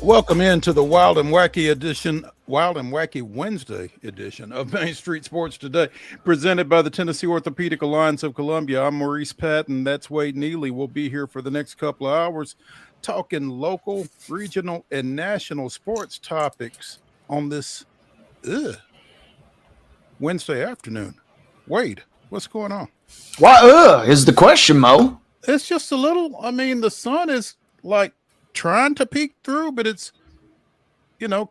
Welcome into the Wild and Wacky Wednesday edition of Main Street Sports Today, presented by the Tennessee Orthopedic Alliance of Columbia. I'm Maurice Patton. That's Wade Neely. We'll be here for the next couple of hours talking local, regional, and national sports topics on this Wednesday afternoon. Wade, what's going on? Why, is the question, Mo? It's just a little, the sun is like trying to peek through, but it's,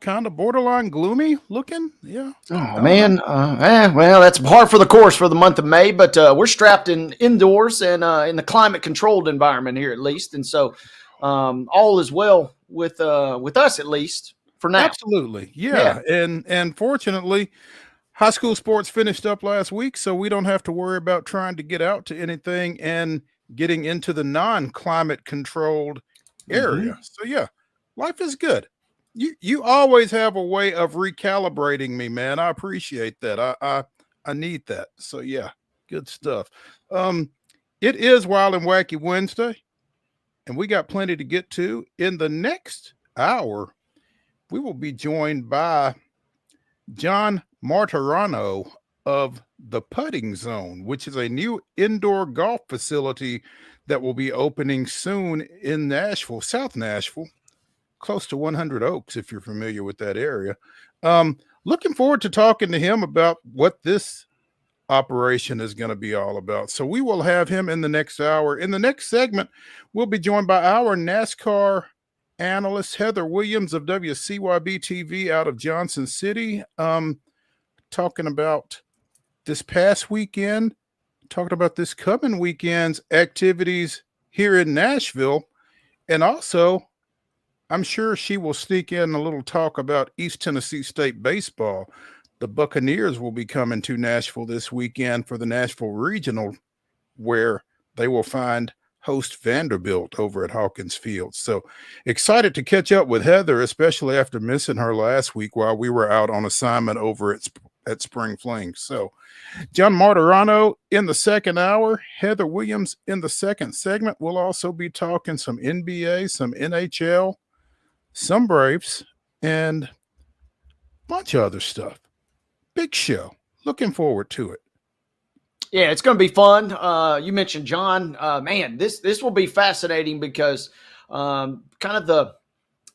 kind of borderline gloomy looking. Yeah. Oh, man. Well, that's par for the course for the month of May, but we're strapped indoors and in the climate controlled environment here at least. And so all is well with us, at least for now. Absolutely. Yeah. And fortunately, high school sports finished up last week, so we don't have to worry about trying to get out to anything and getting into the non-climate controlled area. So yeah, life is good. You always have a way of recalibrating me, man. I appreciate that. I need that. So yeah, good stuff. It is Wild and Wacky Wednesday, and we got plenty to get to. In the next hour, we will be joined by John MARTARANO of the Putting Zone, which is a new indoor golf facility that will be opening soon in Nashville, South Nashville, close to 100 Oaks, if you're familiar with that area. Looking forward to talking to him about what this operation is going to be all about. So we will have him in the next hour. In the next segment, we'll be joined by our NASCAR analyst, Heather Williams of WCYB-TV out of Johnson City, talking about this past weekend, talking about this coming weekend's activities here in Nashville. And also, I'm sure she will sneak in a little talk about East Tennessee State baseball. The Buccaneers will be coming to Nashville this weekend for the Nashville Regional, where they will find host Vanderbilt over at Hawkins Field. So excited to catch up with Heather, especially after missing her last week while we were out on assignment over at Spring Fling. So John MARTARANO in the second hour, Heather Williams in the second segment. We'll also be talking some NBA, some NHL, some Braves, and a bunch of other stuff. Big show. Looking forward to it. Yeah, it's going to be fun. You mentioned John. Man, this will be fascinating because kind of the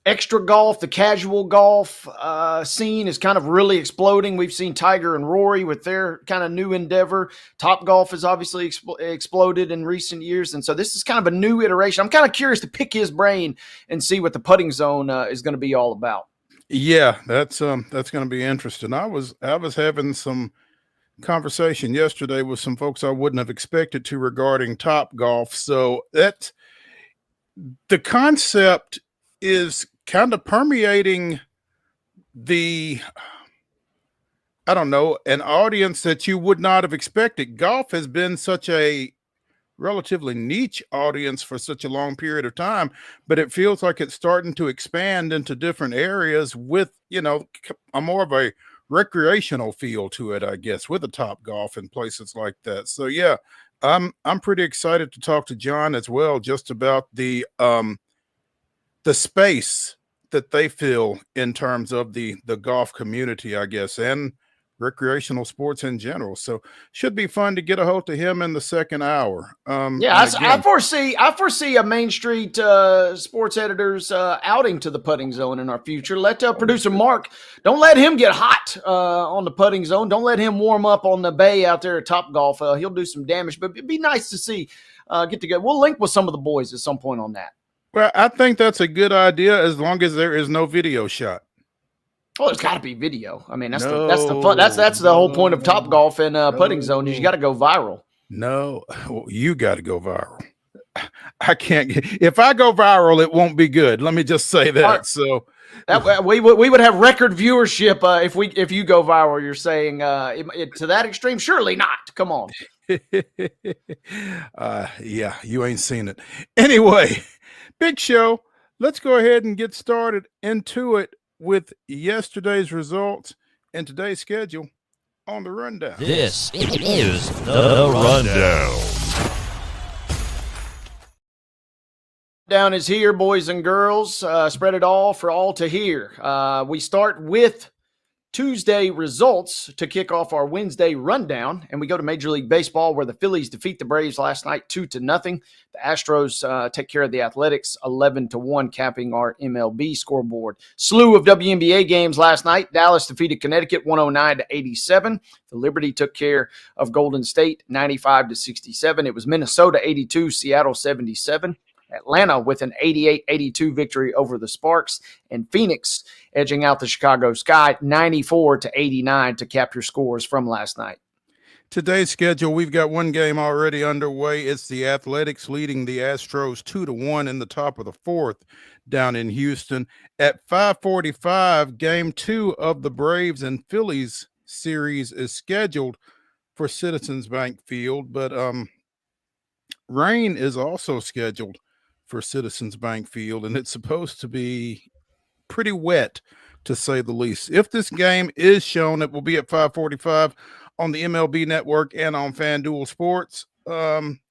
extra golf, the casual golf scene is kind of really exploding. We've seen Tiger and Rory with their kind of new endeavor. Top golf has obviously exploded in recent years, and so this is kind of a new iteration. I'm kind of curious to pick his brain and see what the Putting Zone is going to be all about. Yeah, that's going to be interesting. I was having some conversation yesterday with some folks I wouldn't have expected to regarding Top Golf. So that the concept is kind of permeating an audience that you would not have expected. Golf has been such a relatively niche audience for such a long period of time, but it feels like it's starting to expand into different areas with, a more of a recreational feel to it, I guess, with a Top Golf and places like that. So yeah, I'm pretty excited to talk to John as well, just about the space that they feel in terms of the golf community, I guess, and recreational sports in general. So should be fun to get a hold of him in the second hour. I foresee a Main Street sports editors outing to the Putting Zone in our future. Let producer Mark, don't let him get hot on the Putting Zone. Don't let him warm up on the bay out there at Top Golf. He'll do some damage, but it'd be nice to see get together. We'll link with some of the boys at some point on that. Well, I think that's a good idea as long as there is no video shot. Oh, there's got to be video. I mean, that's the fun. That's the whole point of Top Golf and Putting Zone is you got to go viral. No, you got to go viral. I can't. If I go viral, it won't be good. Let me just say that. Right. So that we would have record viewership if you go viral. You're saying to that extreme? Surely not. Come on. Yeah, you ain't seen it. Anyway, big show. Let's go ahead and get started into it with yesterday's results and today's schedule on the rundown. This is the rundown. Down is here, boys and girls. Spread it all for all to hear. We start with Tuesday results to kick off our Wednesday rundown, and we go to Major League Baseball, where the Phillies defeat the Braves last night 2-0. The Astros take care of the Athletics 11-1, capping our MLB scoreboard. Slew of WNBA games last night. Dallas defeated Connecticut 109-87. The Liberty took care of Golden State 95-67. It was Minnesota 82, Seattle 77. Atlanta with an 88-82 victory over the Sparks, and Phoenix edging out the Chicago Sky 94-89 to capture scores from last night. Today's schedule, we've got one game already underway. It's the Athletics leading the Astros 2-1 in the top of the fourth down in Houston. At 5:45, game 2 of the Braves and Phillies series is scheduled for Citizens Bank Field, but rain is also scheduled for Citizens Bank Field, and it's supposed to be pretty wet, to say the least. If this game is shown, it will be at 5:45 on the MLB Network and on FanDuel Sports. Don't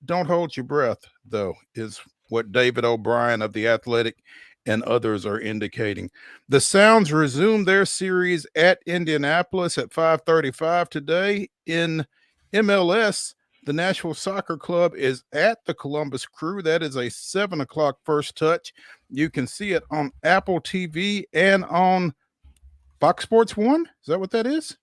hold your breath, though, is what David O'Brien of The Athletic and others are indicating. The Sounds resume their series at Indianapolis at 5:35 today. In MLS, the Nashville Soccer Club is at the Columbus Crew. That is a 7 o'clock first touch. You can see it on Apple TV and on Fox Sports 1. Is that what that is?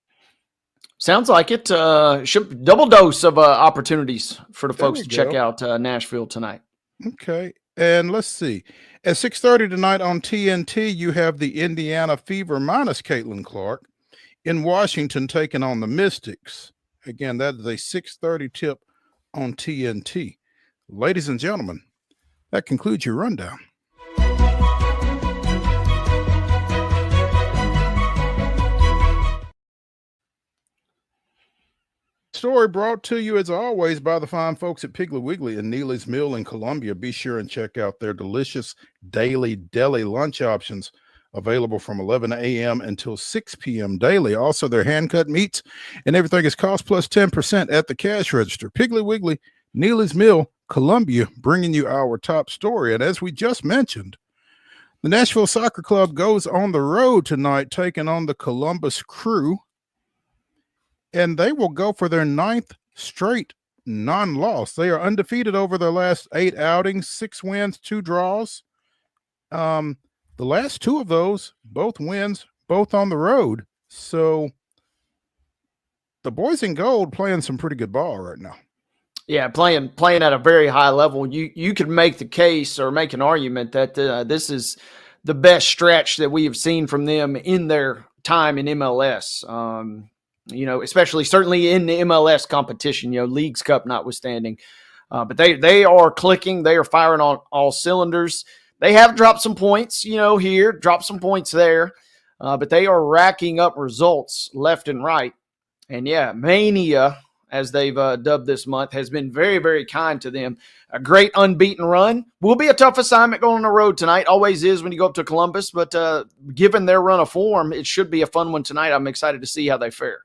Sounds like it. Double dose of opportunities for the folks to check out Nashville tonight. Okay. And let's see. At 6:30 tonight on TNT, you have the Indiana Fever minus Caitlin Clark in Washington taking on the Mystics. Again, that is a 6:30 tip on TNT. Ladies and gentlemen, that concludes your rundown. Story brought to you, as always, by the fine folks at Piggly Wiggly and Neely's Mill in Columbia. Be sure and check out their delicious daily deli lunch options, available from 11 a.m. until 6 p.m. daily. Also, their hand-cut meats and everything is cost plus 10% at the cash register. Piggly Wiggly, Neely's Mill, Columbia, bringing you our top story. And as we just mentioned, the Nashville Soccer Club goes on the road tonight, taking on the Columbus Crew, and they will go for their 9th straight non-loss. They are undefeated over their last 8 outings, 6 wins, 2 draws. The last 2 of those, both wins, both on the road. So the boys in gold playing some pretty good ball right now. Yeah, playing at a very high level. You could make the case or make an argument that this is the best stretch that we have seen from them in their time in MLS. Especially certainly in the MLS competition, Leagues Cup notwithstanding. But they are clicking. They are firing on all cylinders. They have dropped some points, here, dropped some points there, but they are racking up results left and right. And yeah, Mania, as they've dubbed this month, has been very, very kind to them. A great unbeaten run. Will be a tough assignment going on the road tonight. Always is when you go up to Columbus, but given their run of form, it should be a fun one tonight. I'm excited to see how they fare.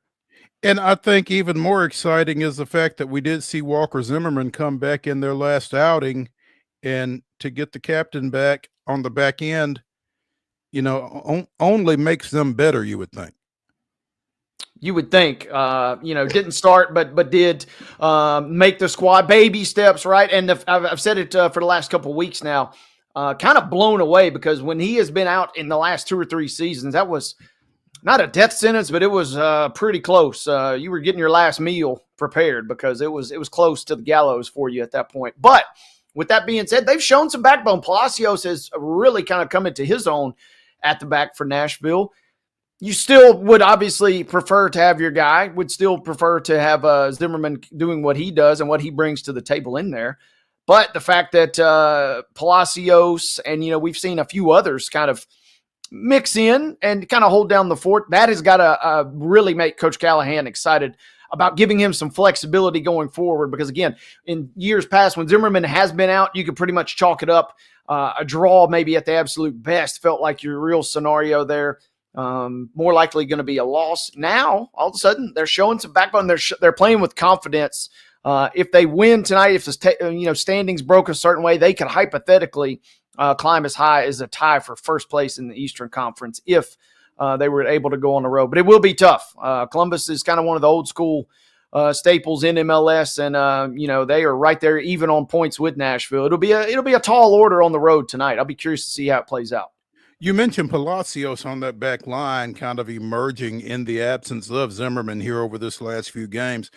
And I think even more exciting is the fact that we did see Walker Zimmerman come back in their last outing, and to get the captain back on the back end, only makes them better, you would think. You would think, didn't start, but did make the squad, baby steps, right? And I've said it for the last couple of weeks now, kind of blown away, because when he has been out in the last 2 or 3 seasons, that was not a death sentence, but it was pretty close. You were getting your last meal prepared, because it was close to the gallows for you at that point. But with that being said, they've shown some backbone. Palacios has really kind of come into his own at the back for Nashville. You still would obviously prefer to have your guy, would still prefer to have Zimmerman doing what he does and what he brings to the table in there. But the fact that Palacios and, we've seen a few others kind of mix in and kind of hold down the fort, that has got to really make Coach Callahan excited about giving him some flexibility going forward. Because, again, in years past, when Zimmerman has been out, you could pretty much chalk it up. A draw maybe at the absolute best felt like your real scenario there. More likely going to be a loss. Now, all of a sudden, they're showing some backbone. They're playing with confidence If they win tonight, if the standings broke a certain way, they could hypothetically climb as high as a tie for first place in the Eastern Conference if they were able to go on the road. But it will be tough. Columbus is kind of one of the old school staples in MLS, and they are right there even on points with Nashville. It'll be a tall order on the road tonight. I'll be curious to see how it plays out. You mentioned Palacios on that back line kind of emerging in the absence of Zimmerman here over this last few games.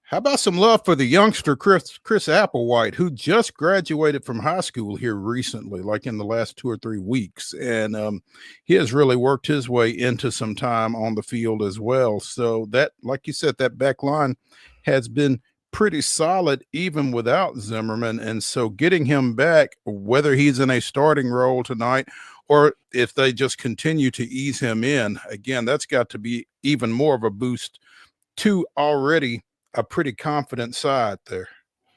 How about some love for the youngster Chris Applewhite, who just graduated from high school here recently, like in the last 2 or 3 weeks, and he has really worked his way into some time on the field as well. So that, like you said, that back line has been pretty solid even without Zimmerman, and so getting him back, whether he's in a starting role tonight or if they just continue to ease him in, again, that's got to be even more of a boost to already a pretty confident side there.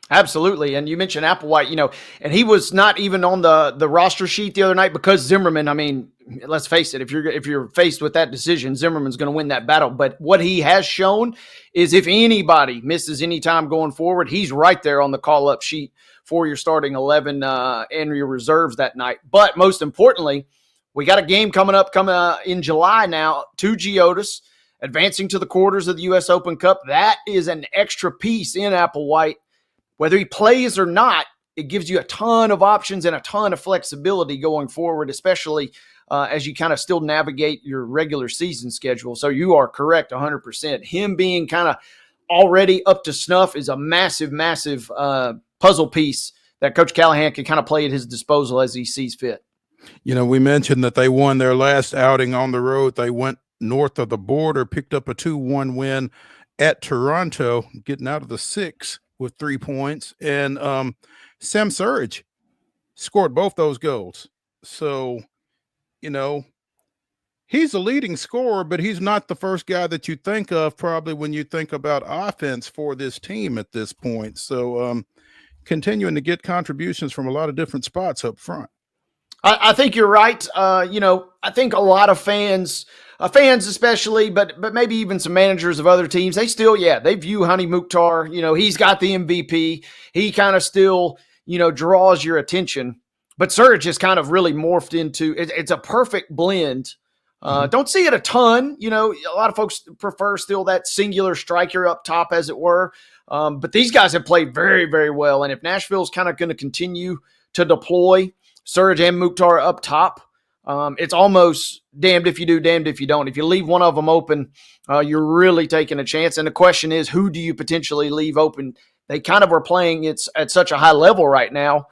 Absolutely. And you mentioned Applewhite, and he was not even on the roster sheet the other night because Zimmerman, I mean, let's face it, if you're faced with that decision, Zimmerman's going to win that battle. But what he has shown is if anybody misses any time going forward, he's right there on the call-up sheet for your starting 11 and your reserves that night. But most importantly, we got a game coming up in July now to Geodis, advancing to the quarters of the U.S. Open Cup. That is an extra piece in Applewhite. Whether he plays or not, it gives you a ton of options and a ton of flexibility going forward, especially as you kind of still navigate your regular season schedule. So you are correct 100%. Him being kind of already up to snuff is a massive, massive puzzle piece that Coach Callahan can kind of play at his disposal as he sees fit. We mentioned that they won their last outing on the road. They went north of the border, picked up a 2-1 win at Toronto, getting out of the 6 with 3 points, and Sam Surridge scored both those goals. So, he's a leading scorer, but he's not the first guy that you think of probably when you think about offense for this team at this point. So, continuing to get contributions from a lot of different spots up front. I think you're right. I think a lot of fans especially, but maybe even some managers of other teams, they view Hani Mukhtar, he's got the MVP. He kind of still, draws your attention. But Surridge has kind of really morphed into it's a perfect blend. Don't see it a ton. A lot of folks prefer still that singular striker up top, as it were. But these guys have played very, very well. And if Nashville's kind of going to continue to deploy Surridge and Mukhtar up top, it's almost damned if you do, damned if you don't. If you leave one of them open, you're really taking a chance. And the question is, who do you potentially leave open? They kind of are playing at such a high level right now.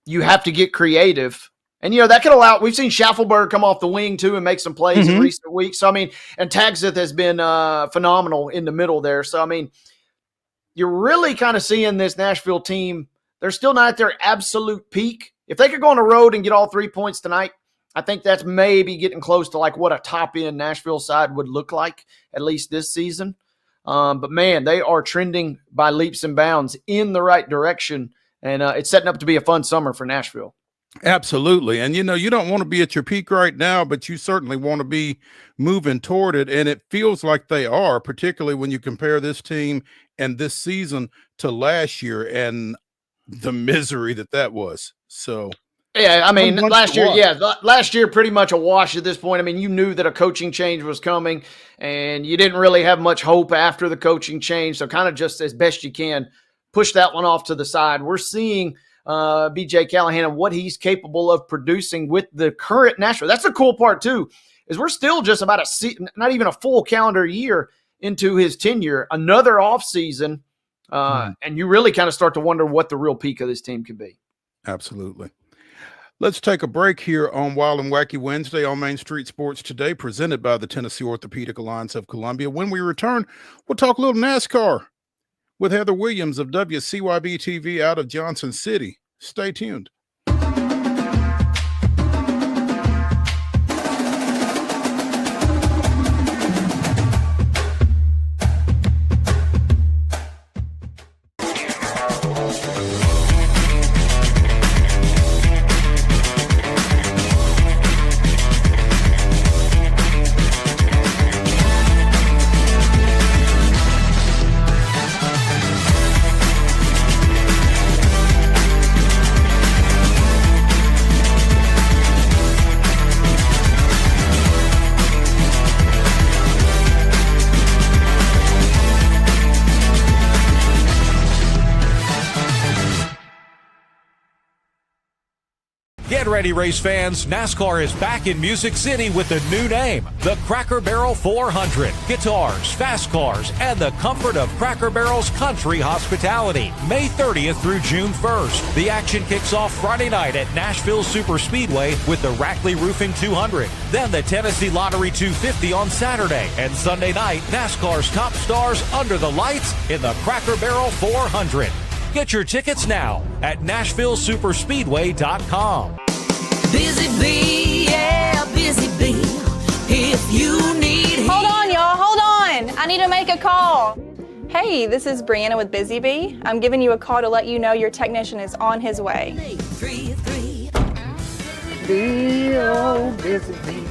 You have to get creative. And, that could allow – we've seen Schaffelberg come off the wing, too, and make some plays in recent weeks. So, and Tagseth has been phenomenal in the middle there. So, you're really kind of seeing this Nashville team. They're still not at their absolute peak. If they could go on the road and get all 3 points tonight, I think that's maybe getting close to like what a top-end Nashville side would look like, at least this season. But, man, they are trending by leaps and bounds in the right direction, and it's setting up to be a fun summer for Nashville. Absolutely. And, you don't want to be at your peak right now, but you certainly want to be moving toward it. And it feels like they are, particularly when you compare this team and this season to last year and the misery that was. So, yeah, last year pretty much a wash at this point. You knew that a coaching change was coming, and you didn't really have much hope after the coaching change. So kind of just as best you can, push that one off to the side. We're seeing BJ Callahan and what he's capable of producing with the current Nashville. That's the cool part too, is we're still just about not even a full calendar year into his tenure, another offseason, and you really kind of start to wonder what the real peak of this team could be. Absolutely. Let's take a break here on Wild and Wacky Wednesday on Main Street Sports Today, presented by the Tennessee Orthopedic Alliance of Columbia. When we return, we'll talk a little NASCAR with Heather Williams of WCYB-TV out of Johnson City. Stay tuned. Get ready, race fans. NASCAR is back in Music City with a new name, the Cracker Barrel 400. Guitars, fast cars, and the comfort of Cracker Barrel's country hospitality. May 30th through June 1st. The action kicks off Friday night at Nashville Super Speedway with the Rackley Roofing 200. Then the Tennessee Lottery 250 on Saturday. And Sunday night, NASCAR's top stars under the lights in the Cracker Barrel 400. Get your tickets now at NashvilleSuperspeedway.com. Busy bee, yeah, busy bee. If you need. Hold on, y'all. Hold on. I need to make a call. Hey, this is Brianna with Busy Bee. I'm giving you a call to let you know your technician is on his way. 833. Bee, oh, busy bee.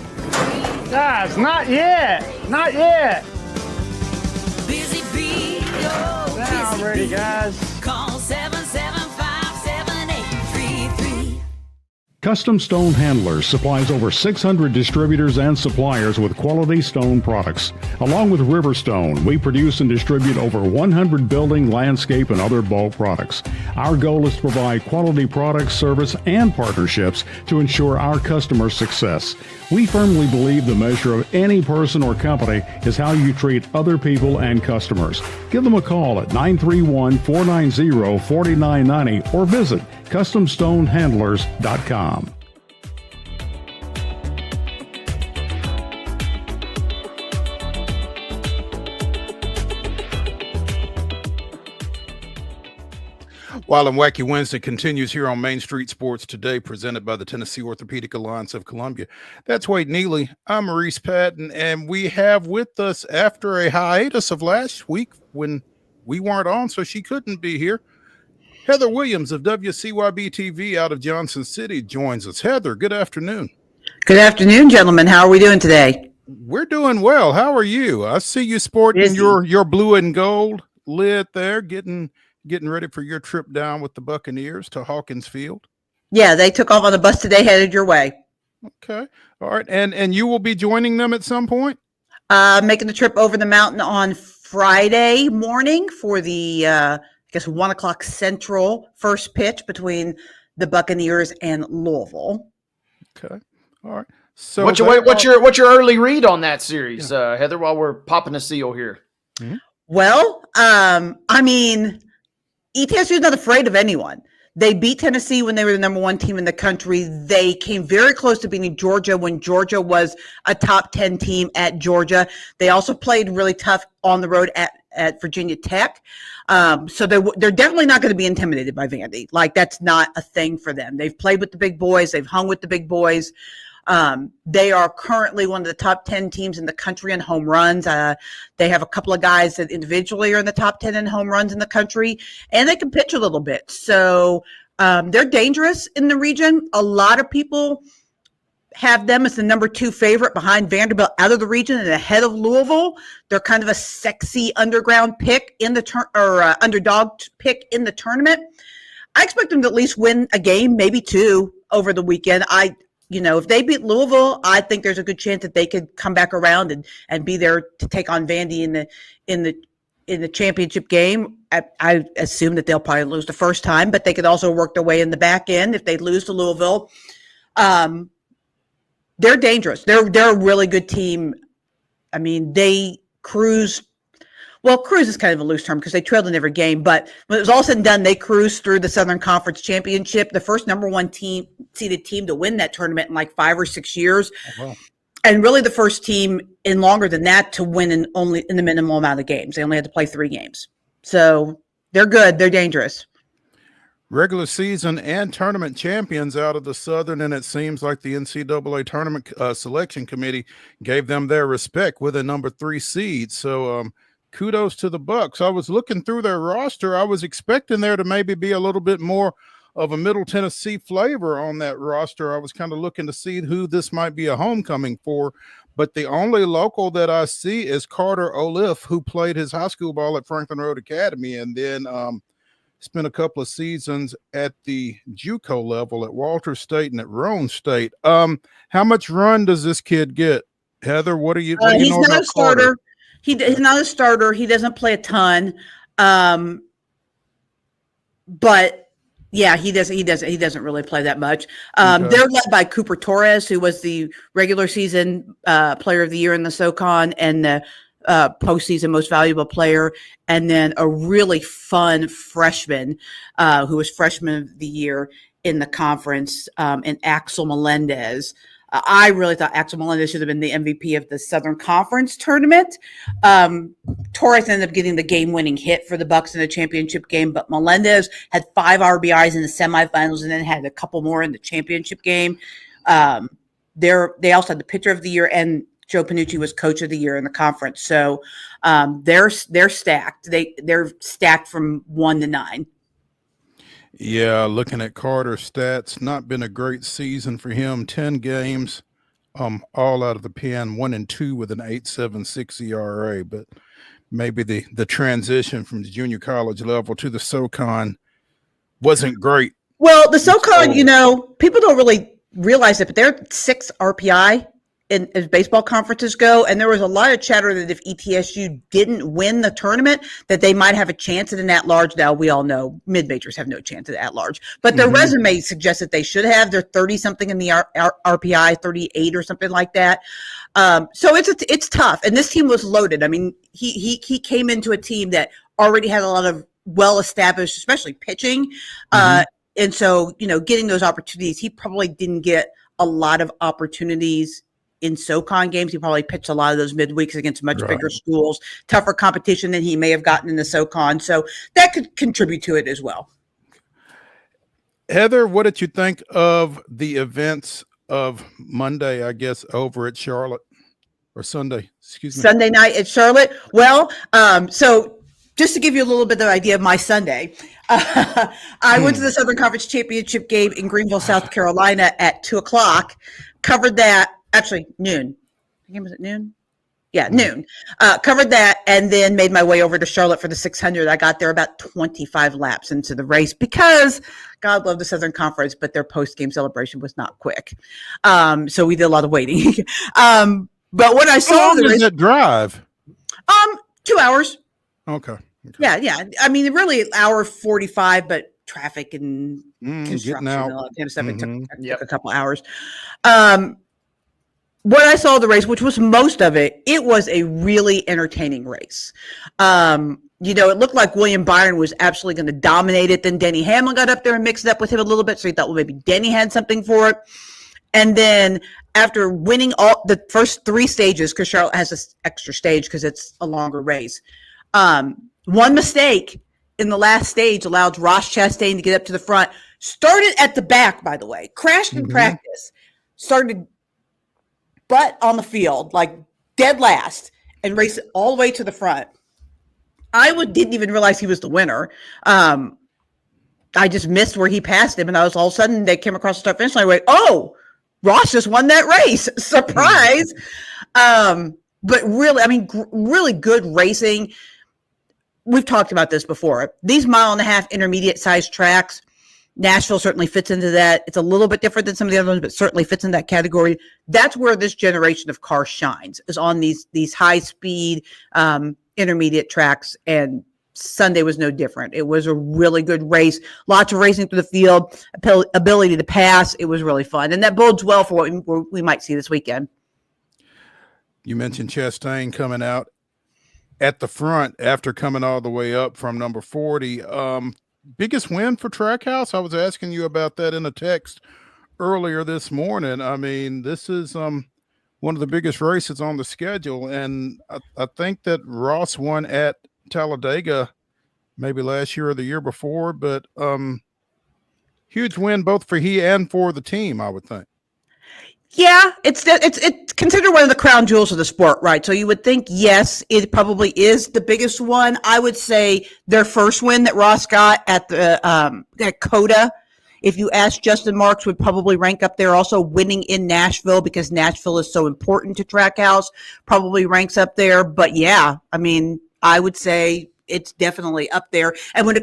Guys, not yet. Not yet. Busy bee, oh, Now busy ready, bee. guys. Call 775-7833. Custom Stone Handlers supplies over 600 distributors and suppliers with quality stone products. Along with Riverstone, we produce and distribute over 100 building, landscape, and other bulk products. Our goal is to provide quality products, service, and partnerships to ensure our customers' success. We firmly believe the measure of any person or company is how you treat other people and customers. Give them a call at 931-490-4990 or visit CustomStoneHandlers.com. Wild and Wacky Wednesday continues here on Main Street Sports Today, presented by the Tennessee Orthopedic Alliance of Columbia. That's Wade Neely. I'm Maurice Patton, and we have with us, after a hiatus of last week when we weren't on, so she couldn't be here, Heather Williams of WCYB-TV out of Johnson City joins us. Heather, good afternoon. Good afternoon, gentlemen. How are we doing today? We're doing well. How are you? I see you sporting your blue and gold lid there, getting ready for your trip down with the Buccaneers to Hawkins Field. Yeah, they took off on the bus today, headed your way. Okay. All right. And you will be joining them at some point? Making the trip over the mountain on Friday morning for the, I guess, 1 o'clock Central first pitch between the Buccaneers and Louisville. Okay. All right. So What's your early read on that series, Heather, while we're popping a seal here? Mm-hmm. Well, I mean, ETSU is not afraid of anyone. They beat Tennessee when they were the number one team in the country. They came very close to beating Georgia when Georgia was a top 10 team at Georgia. They also played really tough on the road at Virginia Tech. So they're definitely not going to be intimidated by Vandy. Like, that's not a thing for them. They've played with the big boys. They've hung with the big boys. They are currently one of the top 10 teams in the country in home runs. They have a couple of guys that individually are in the top 10 in home runs in the country, and they can pitch a little bit. So they're dangerous in the region. A lot of people have them as the number 2 favorite behind Vanderbilt out of the region and ahead of Louisville. They're kind of a sexy underground pick in the underdog pick in the tournament. I expect them to at least win a game, maybe 2 over the weekend. If they beat Louisville, I think there's a good chance that they could come back around and be there to take on Vandy in the championship game. I assume that they'll probably lose the first time, but they could also work their way in the back end if they lose to Louisville. They're dangerous. They're a really good team. I mean, they cruised. Well, cruise is kind of a loose term because they trailed in every game, but when it was all said and done, they cruised through the Southern Conference Championship, the first number 1 seeded team to win that tournament in like 5 or 6 years. Oh, wow. And really the first team in longer than that to win in the minimal amount of games. They only had to play 3 games. So they're good. They're dangerous. Regular season and tournament champions out of the Southern, and it seems like the NCAA tournament selection committee gave them their respect with a number 3 seed. So, kudos to the Bucks. I was looking through their roster. I was expecting there to maybe be a little bit more of a Middle Tennessee flavor on that roster. I was kind of looking to see who this might be a homecoming for, but the only local that I see is Carter Oliff, who played his high school ball at Franklin Road Academy and then spent a couple of seasons at the JUCO level at Walter State and at Roane State. How much run does this kid get? Heather, what do you know he's not about a starter. Carter? He's not a starter. He doesn't play a ton. But Yeah, he doesn't really play that much. Okay. They're led by Cooper Torres, who was the regular season player of the year in the SoCon and the postseason most valuable player, and then a really fun freshman who was freshman of the year in the conference, and Axel Melendez. I really thought Axel Melendez should have been the MVP of the Southern Conference tournament. Torres ended up getting the game-winning hit for the Bucks in the championship game, but Melendez had 5 RBIs in the semifinals and then had a couple more in the championship game. They also had the pitcher of the year, and Joe Panucci was coach of the year in the conference. So they're stacked. They're stacked from 1 to 9. Yeah, looking at Carter's stats, not been a great season for him. 10 games, all out of the pen, 1-2 with an 8.76 ERA. But maybe the transition from the junior college level to the SoCon wasn't great. Well, the SoCon, people don't really realize it, but they're 6 RPI as baseball conferences go, and there was a lot of chatter that if ETSU didn't win the tournament, that they might have a chance at an at-large. Now, we all know mid-majors have no chance at at-large, but their resume suggests that they should have. They're 30-something in the RPI, 38 or something like that. So it's tough, and this team was loaded. I mean, he came into a team that already had a lot of well-established, especially pitching, and so, getting those opportunities, he probably didn't get a lot of opportunities in SoCon games. He probably pitched a lot of those midweeks against much bigger schools, tougher competition than he may have gotten in the SoCon. So that could contribute to it as well. Heather, what did you think of the events of Monday, I guess, over at Charlotte, or Sunday, excuse me? Sunday night at Charlotte. Well, so just to give you a little bit of an idea of my Sunday, I went to the Southern Conference Championship game in Greenville, South Carolina at 2:00, covered that. Actually, noon. The game was at noon? Yeah, noon. Covered that, and then made my way over to Charlotte for the 600. I got there about 25 laps into the race because God love the Southern Conference, but their post-game celebration was not quick. So we did a lot of waiting. But when I saw how long does that drive? 2 hours. Okay. Yeah. I mean, really, 1:45, but traffic and construction and all that kind of stuff. It took a couple hours. When I saw the race, which was most of it, it was a really entertaining race. It looked like William Byron was absolutely going to dominate it. Then Denny Hamlin got up there and mixed it up with him a little bit. So he thought, well, maybe Denny had something for it. And then after winning all the first 3 stages, because Charlotte has this extra stage because it's a longer race, one mistake in the last stage allowed Ross Chastain to get up to the front. Started at the back, by the way. Crashed in practice. Started butt on the field, like dead last, and raced it all the way to the front. Didn't even realize he was the winner. I just missed where he passed him, and I was all of a sudden they came across the start finish line. Like, oh, Ross just won that race! Surprise! But really, I mean, really good racing. We've talked about this before. These 1.5-mile intermediate sized tracks. Nashville certainly fits into that. It's a little bit different than some of the other ones, but certainly fits in that category. That's where this generation of cars shines, is on these high speed intermediate tracks. And Sunday was no different. It was a really good race. Lots of racing through the field, ability to pass. It was really fun. And that bodes well for what we might see this weekend. You mentioned Chastain coming out at the front after coming all the way up from number 40. Biggest win for Trackhouse? I was asking you about that in a text earlier this morning. I mean, this is one of the biggest races on the schedule, and I think that Ross won at Talladega maybe last year or the year before, but huge win both for he and for the team, I would think. Yeah, it's considered one of the crown jewels of the sport, right? So you would think, yes, it probably is the biggest one. I would say their first win that Ross got at the at COTA, if you ask Justin Marks, would probably rank up there. Also winning in Nashville, because Nashville is so important to Trackhouse, probably ranks up there. But yeah, I mean, I would say it's definitely up there. And when you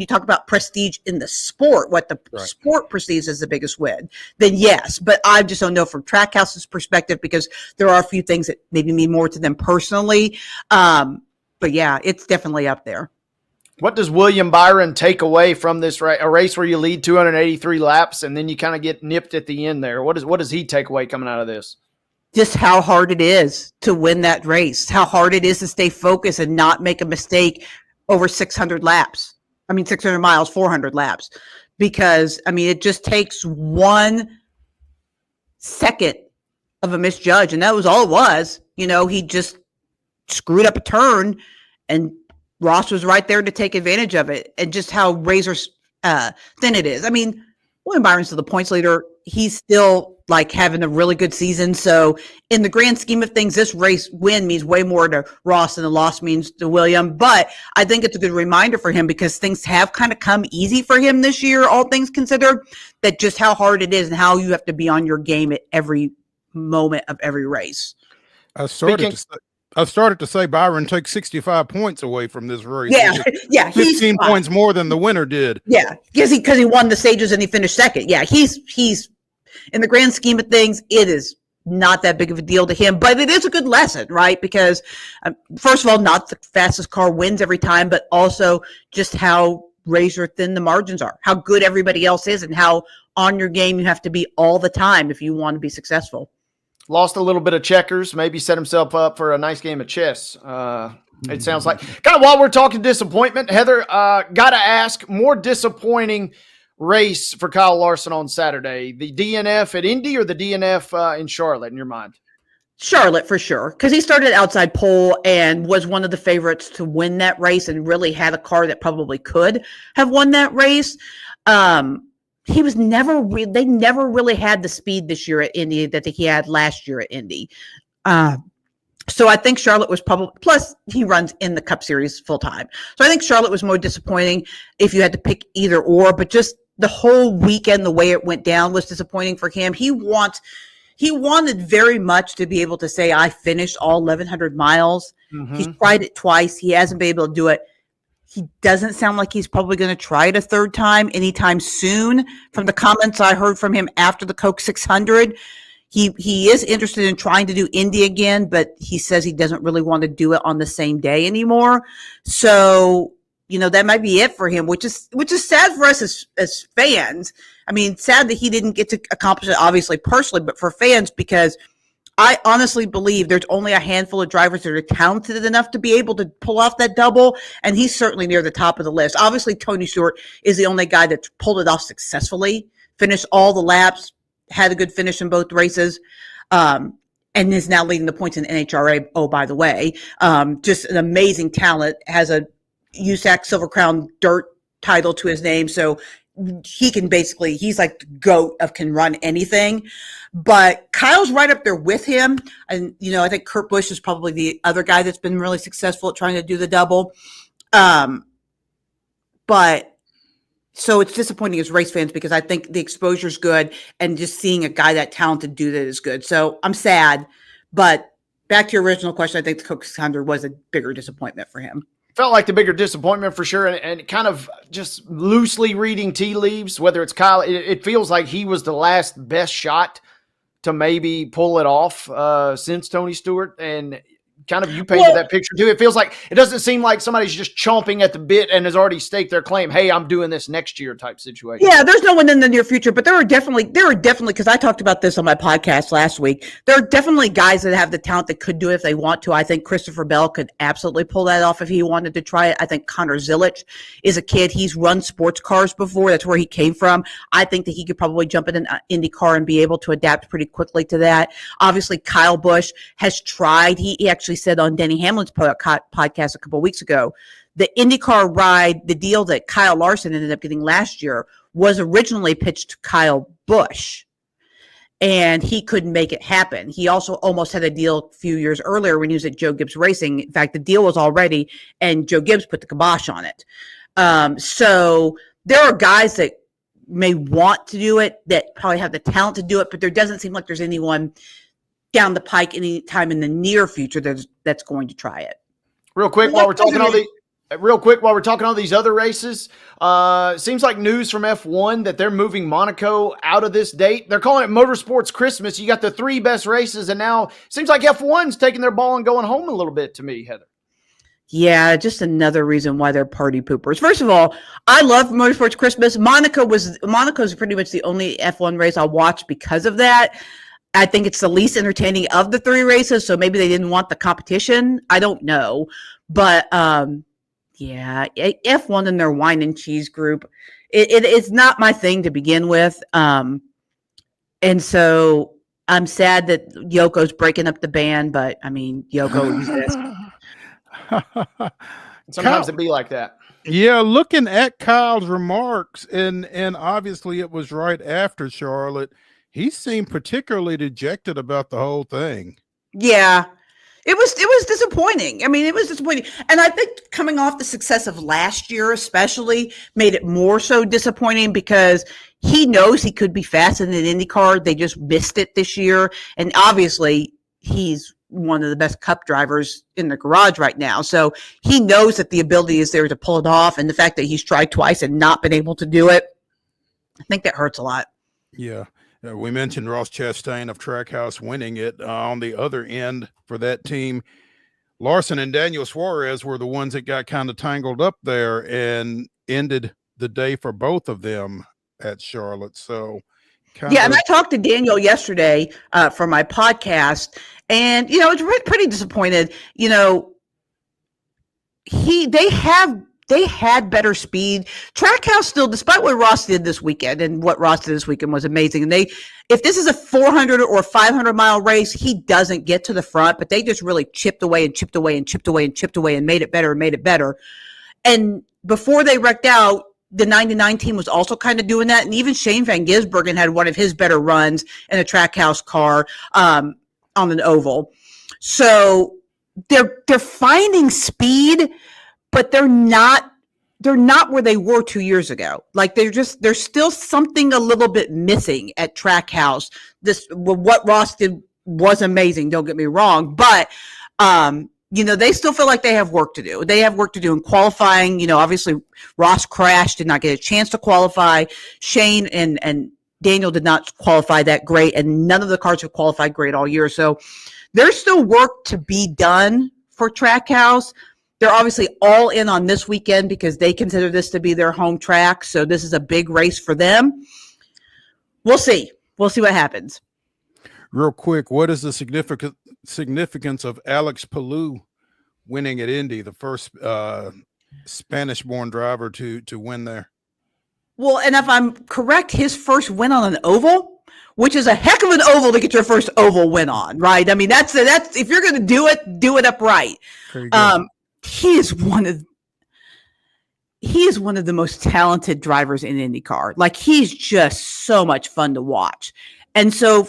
talk about prestige in the sport, what the sport perceives as the biggest win, then yes. But I just don't know from Trackhouse's perspective, because there are a few things that maybe mean more to them personally. But yeah, it's definitely up there. What does William Byron take away from this a race where you lead 283 laps and then you kind of get nipped at the end there? What does he take away coming out of this? Just how hard it is to win that race, how hard it is to stay focused and not make a mistake over 600 laps. 600 miles, 400 laps. Because, it just takes 1 second of a misjudge, and that was all it was. He just screwed up a turn, and Ross was right there to take advantage of it, and just how razor thin it is. William Byron's still the points leader. He's still having a really good season. So in the grand scheme of things, this race win means way more to Ross than the loss means to William. But I think it's a good reminder for him because things have kind of come easy for him this year, all things considered, that just how hard it is and how you have to be on your game at every moment of every race. I started to say Byron takes 65 points away from this race. Yeah, 15 points more than the winner did. Yeah, because he won the stages and he finished second. Yeah, he's in the grand scheme of things, it is not that big of a deal to him, but it is a good lesson, right? Because first of all, not the fastest car wins every time, but also just how razor thin the margins are, how good everybody else is, and how on your game you have to be all the time if you want to be successful. Lost a little bit of checkers, maybe set himself up for a nice game of chess. It sounds like. Kind of while we're talking disappointment, Heather, got to ask, more disappointing race for Kyle Larson on Saturday, the DNF at Indy or the DNF in Charlotte in your mind? Charlotte for sure, because he started outside pole and was one of the favorites to win that race and really had a car that probably could have won that race. He was they never really had the speed this year at Indy that he had last year at Indy. So I think Charlotte was probably, plus he runs in the Cup Series full time. So I think Charlotte was more disappointing if you had to pick either or, but just the whole weekend, the way it went down was disappointing for him. He wanted very much to be able to say, I finished all 1,100 miles. Mm-hmm. He's tried it twice. He hasn't been able to do it. He doesn't sound like he's probably going to try it a third time anytime soon. From the comments I heard from him after the Coke 600, he is interested in trying to do Indy again, but he says he doesn't really want to do it on the same day anymore. So, that might be it for him, which is sad for us as fans. Sad that he didn't get to accomplish it, obviously, personally, but for fans, because I honestly believe there's only a handful of drivers that are talented enough to be able to pull off that double, and he's certainly near the top of the list. Obviously, Tony Stewart is the only guy that's pulled it off successfully, finished all the laps, had a good finish in both races, and is now leading the points in NHRA. Oh, by the way, just an amazing talent, has a USAC Silver Crown Dirt title to his name, so he can he's like the GOAT can run anything. But Kyle's right up there with him. And, I think Kurt Busch is probably the other guy that's been really successful at trying to do the double. But so it's disappointing as race fans because I think the exposure is good and just seeing a guy that talented do that is good. So I'm sad. But back to your original question, I think the Coke 600 was a bigger disappointment for him. Felt like the bigger disappointment for sure, and kind of just loosely reading tea leaves, whether it's Kyle, it feels like he was the last best shot to maybe pull it off since Tony Stewart, and kind of you painted that picture too. It feels like it doesn't seem like somebody's just chomping at the bit and has already staked their claim. Hey, I'm doing this next year type situation. Yeah, there's no one in the near future, but there are definitely, because I talked about this on my podcast last week. There are definitely guys that have the talent that could do it if they want to. I think Christopher Bell could absolutely pull that off if he wanted to try it. I think Connor Zilic is a kid. He's run sports cars before. That's where he came from. I think that he could probably jump in an Indy car and be able to adapt pretty quickly to that. Obviously, Kyle Busch has tried. He actually said on Denny Hamlin's podcast a couple of weeks ago, the IndyCar ride, the deal that Kyle Larson ended up getting last year was originally pitched to Kyle Busch, and he couldn't make it happen. He also almost had a deal a few years earlier when he was at Joe Gibbs Racing. In fact, the deal was all ready, and Joe Gibbs put the kibosh on it. So there are guys that may want to do it, that probably have the talent to do it, but there doesn't seem like there's anyone down the pike anytime in the near future that's going to try it. Real quick while we're talking all these other races, seems like news from F1 that they're moving Monaco out of this date. They're calling it Motorsports Christmas. You got the 3 best races, and now seems like F1's taking their ball and going home a little bit to me, Heather. Yeah, just another reason why they're party poopers. First of all, I love Motorsports Christmas. Monaco's pretty much the only F1 race I'll watch because of that. I think it's the least entertaining of the 3 races, so maybe they didn't want the competition. I don't know. But yeah, F1 and their wine and cheese group, it's not my thing to begin with. And so I'm sad that Yoko's breaking up the band, but I mean, Yoko exists. Sometimes it be like that. Yeah, looking at Kyle's remarks, and obviously it was right after Charlotte, he seemed particularly dejected about the whole thing. Yeah. It was disappointing. I mean, it was disappointing. And I think coming off the success of last year especially made it more so disappointing because he knows he could be fast in an IndyCar. They just missed it this year. And obviously he's one of the best cup drivers in the garage right now. So he knows that the ability is there to pull it off. And the fact that he's tried twice and not been able to do it, I think that hurts a lot. Yeah. We mentioned Ross Chastain of Trackhouse winning it. On the other end for that team, Larson and Daniel Suarez were the ones that got kind of tangled up there and ended the day for both of them at Charlotte. So, and I talked to Daniel yesterday for my podcast, and you know, it's pretty disappointed. You know, they had better speed. Trackhouse still, despite what Ross did this weekend, and what Ross did this weekend was amazing. And if this is a 400 or 500 mile race, he doesn't get to the front, but they just really chipped away and chipped away and chipped away and chipped away and made it better and made it better. And before they wrecked out, the 99 team was also kind of doing that. And even Shane Van Gisbergen had one of his better runs in a Trackhouse car on an oval. So they're finding speed, but they're not where they were 2 years ago. Like there's still something a little bit missing at Trackhouse. What Ross did was amazing. Don't get me wrong, but you know, they still feel like they have work to do. They have work to do in qualifying. You know, obviously Ross crashed, did not get a chance to qualify. Shane and Daniel did not qualify that great, and none of the cars have qualified great all year. So there's still work to be done for Trackhouse. They're obviously all in on this weekend because they consider this to be their home track. So this is a big race for them. We'll see. We'll see what happens. Real quick, what is the significance of Alex Palou winning at Indy, the first Spanish-born driver to win there? Well, and if I'm correct, his first win on an oval, which is a heck of an oval to get your first oval win on, right? I mean, that's if you're going to do it upright. He is one of the most talented drivers in IndyCar. Like, he's just so much fun to watch. And so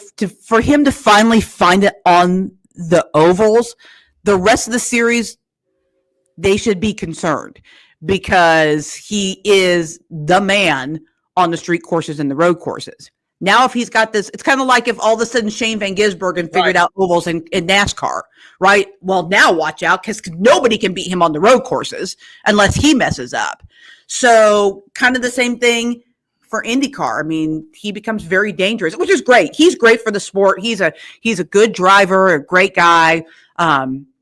for him to finally find it on the ovals, the rest of the series, they should be concerned because he is the man on the street courses and the road courses. Now, if he's got this, it's kind of like if all of a sudden Shane Van Gisbergen figured out ovals in NASCAR, right? Well, now watch out because nobody can beat him on the road courses unless he messes up. So kind of the same thing for IndyCar. I mean, he becomes very dangerous, which is great. He's great for the sport. He's a good driver, a great guy.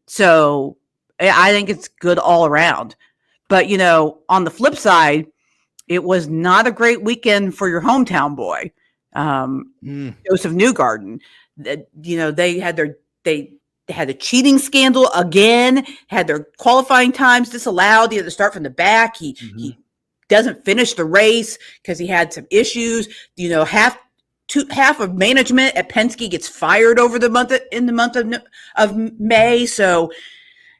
So I think it's good all around. But, you know, on the flip side, it was not a great weekend for your hometown boy. Joseph Newgarden. You know, they had a cheating scandal again, had their qualifying times disallowed. He had to start from the back. He doesn't finish the race because he had some issues. You know, half of management at Penske gets fired over the month of May. So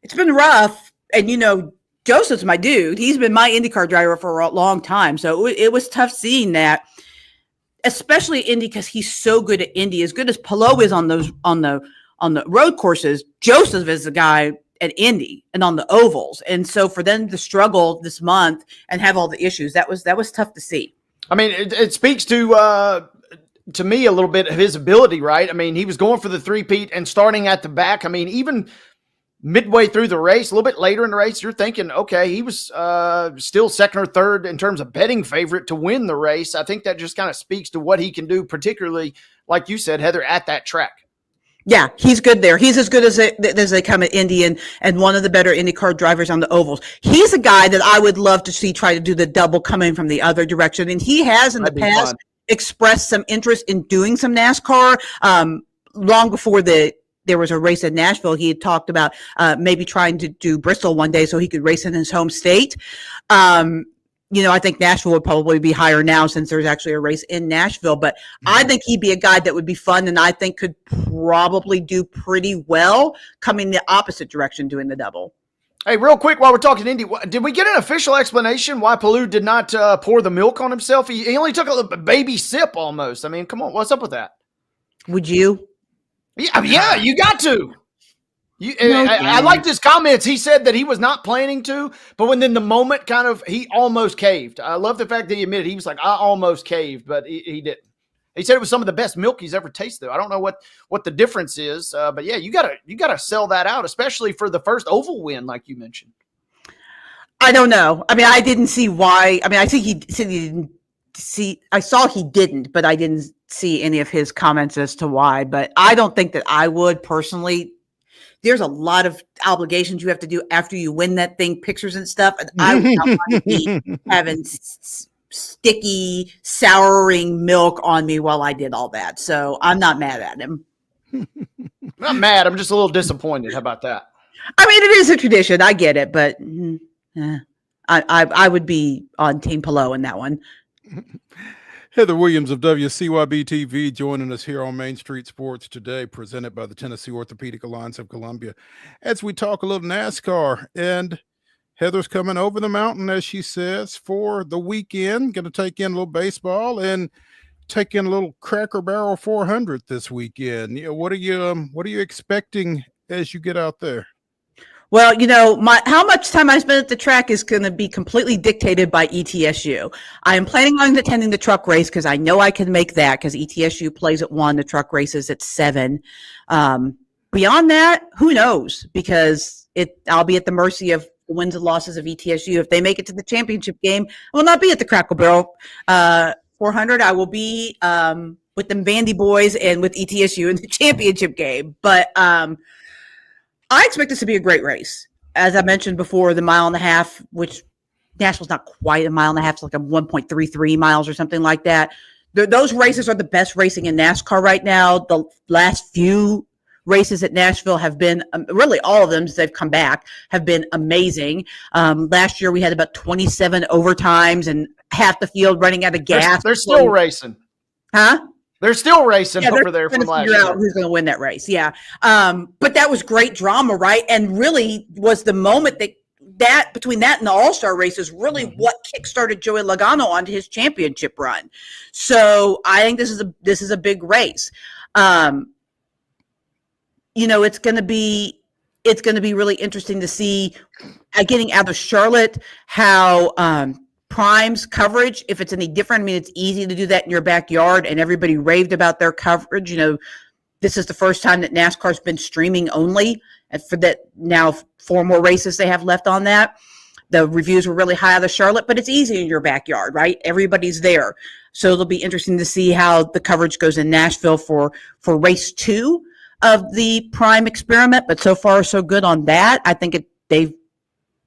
it's been rough. And, you know, Joseph's my dude. He's been my IndyCar driver for a long time. So it was tough seeing that, especially Indy, because he's so good at Indy. As good as Palou is on the road courses, Joseph is the guy at Indy and on the ovals. And so for them to struggle this month and have all the issues, that was tough to see. I mean, it speaks to me a little bit of his ability, right? I mean, he was going for the three-peat and starting at the back. I mean, even midway through the race, a little bit later in the race, you're thinking, okay, he was still second or third in terms of betting favorite to win the race. I think that just kind of speaks to what he can do, particularly, like you said, Heather, at that track. Yeah, he's good there. He's as good as they come at Indy, and one of the better IndyCar drivers on the ovals. He's a guy that I would love to see try to do the double coming from the other direction. And he has in the past expressed some interest in doing some NASCAR. Long before there was a race in Nashville, he had talked about maybe trying to do Bristol one day so he could race in his home state. I think Nashville would probably be higher now since there's actually a race in Nashville. But I think he'd be a guy that would be fun, and I think could probably do pretty well coming the opposite direction doing the double. Hey, real quick, while we're talking Indy, did we get an official explanation why Palou did not pour the milk on himself? He only took a baby sip almost. I mean, come on, what's up with that? Would you? Yeah, you got to. I liked his comments. He said that he was not planning to, but when then the moment he almost caved. I love the fact that he admitted he was like, I almost caved, but he didn't. He said it was some of the best milk he's ever tasted. I don't know what the difference is, but yeah, you gotta sell that out, especially for the first oval win, like you mentioned. I don't know. I mean, I didn't see why. I mean, I think he said he didn't see. I saw he didn't, but I didn't see any of his comments as to why. But I don't think that I would personally. There's a lot of obligations you have to do after you win that thing, pictures and stuff. And I would not want to be having sticky, souring milk on me while I did all that. So I'm not mad at him. Not mad. I'm just a little disappointed. How about that? I mean, it is a tradition. I get it, but I would be on Team Palou in that one. Heather Williams of WCYB-TV joining us here on Main Street Sports today, presented by the Tennessee Orthopedic Alliance of Columbia, as we talk a little NASCAR. And Heather's coming over the mountain, as she says, for the weekend. Going to take in a little baseball and take in a little Cracker Barrel 400 this weekend. What are you expecting as you get out there? Well, how much time I spend at the track is going to be completely dictated by ETSU. I am planning on attending the truck race because I know I can make that because ETSU plays at 1, the truck race is at 7. Beyond that, who knows? Because I'll be at the mercy of the wins and losses of ETSU. If they make it to the championship game, I will not be at the Cracker Barrel 400. I will be with them Vandy boys and with ETSU in the championship game. But I expect this to be a great race. As I mentioned before, the 1.5 miles, which Nashville's not quite a 1.5 miles, it's like a 1.33 miles or something like that. Those races are the best racing in NASCAR right now. The last few races at Nashville have been, really all of them as they've come back, have been amazing. Last year we had about 27 overtimes and half the field running out of gas. They're still racing. Huh? They're still racing over there from last year. Who's going to win that race? Yeah, but that was great drama, right? And really was the moment that between that and the All-Star races really what kickstarted Joey Logano onto his championship run. So I think this is a big race. It's going to be really interesting to see getting out of Charlotte how. Prime's coverage, if it's any different. I mean, it's easy to do that in your backyard, and everybody raved about their coverage. This is the first time that NASCAR's been streaming only, and for that now 4 more races they have left on that. The reviews were really high out of Charlotte, but it's easy in your backyard, right? Everybody's there. So it'll be interesting to see how the coverage goes in Nashville for race 2 of the Prime experiment, but so far so good on that. I think they've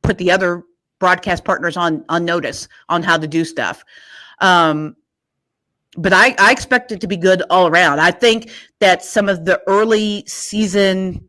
put the other broadcast partners on notice on how to do stuff. But I expect it to be good all around. I think that some of the early season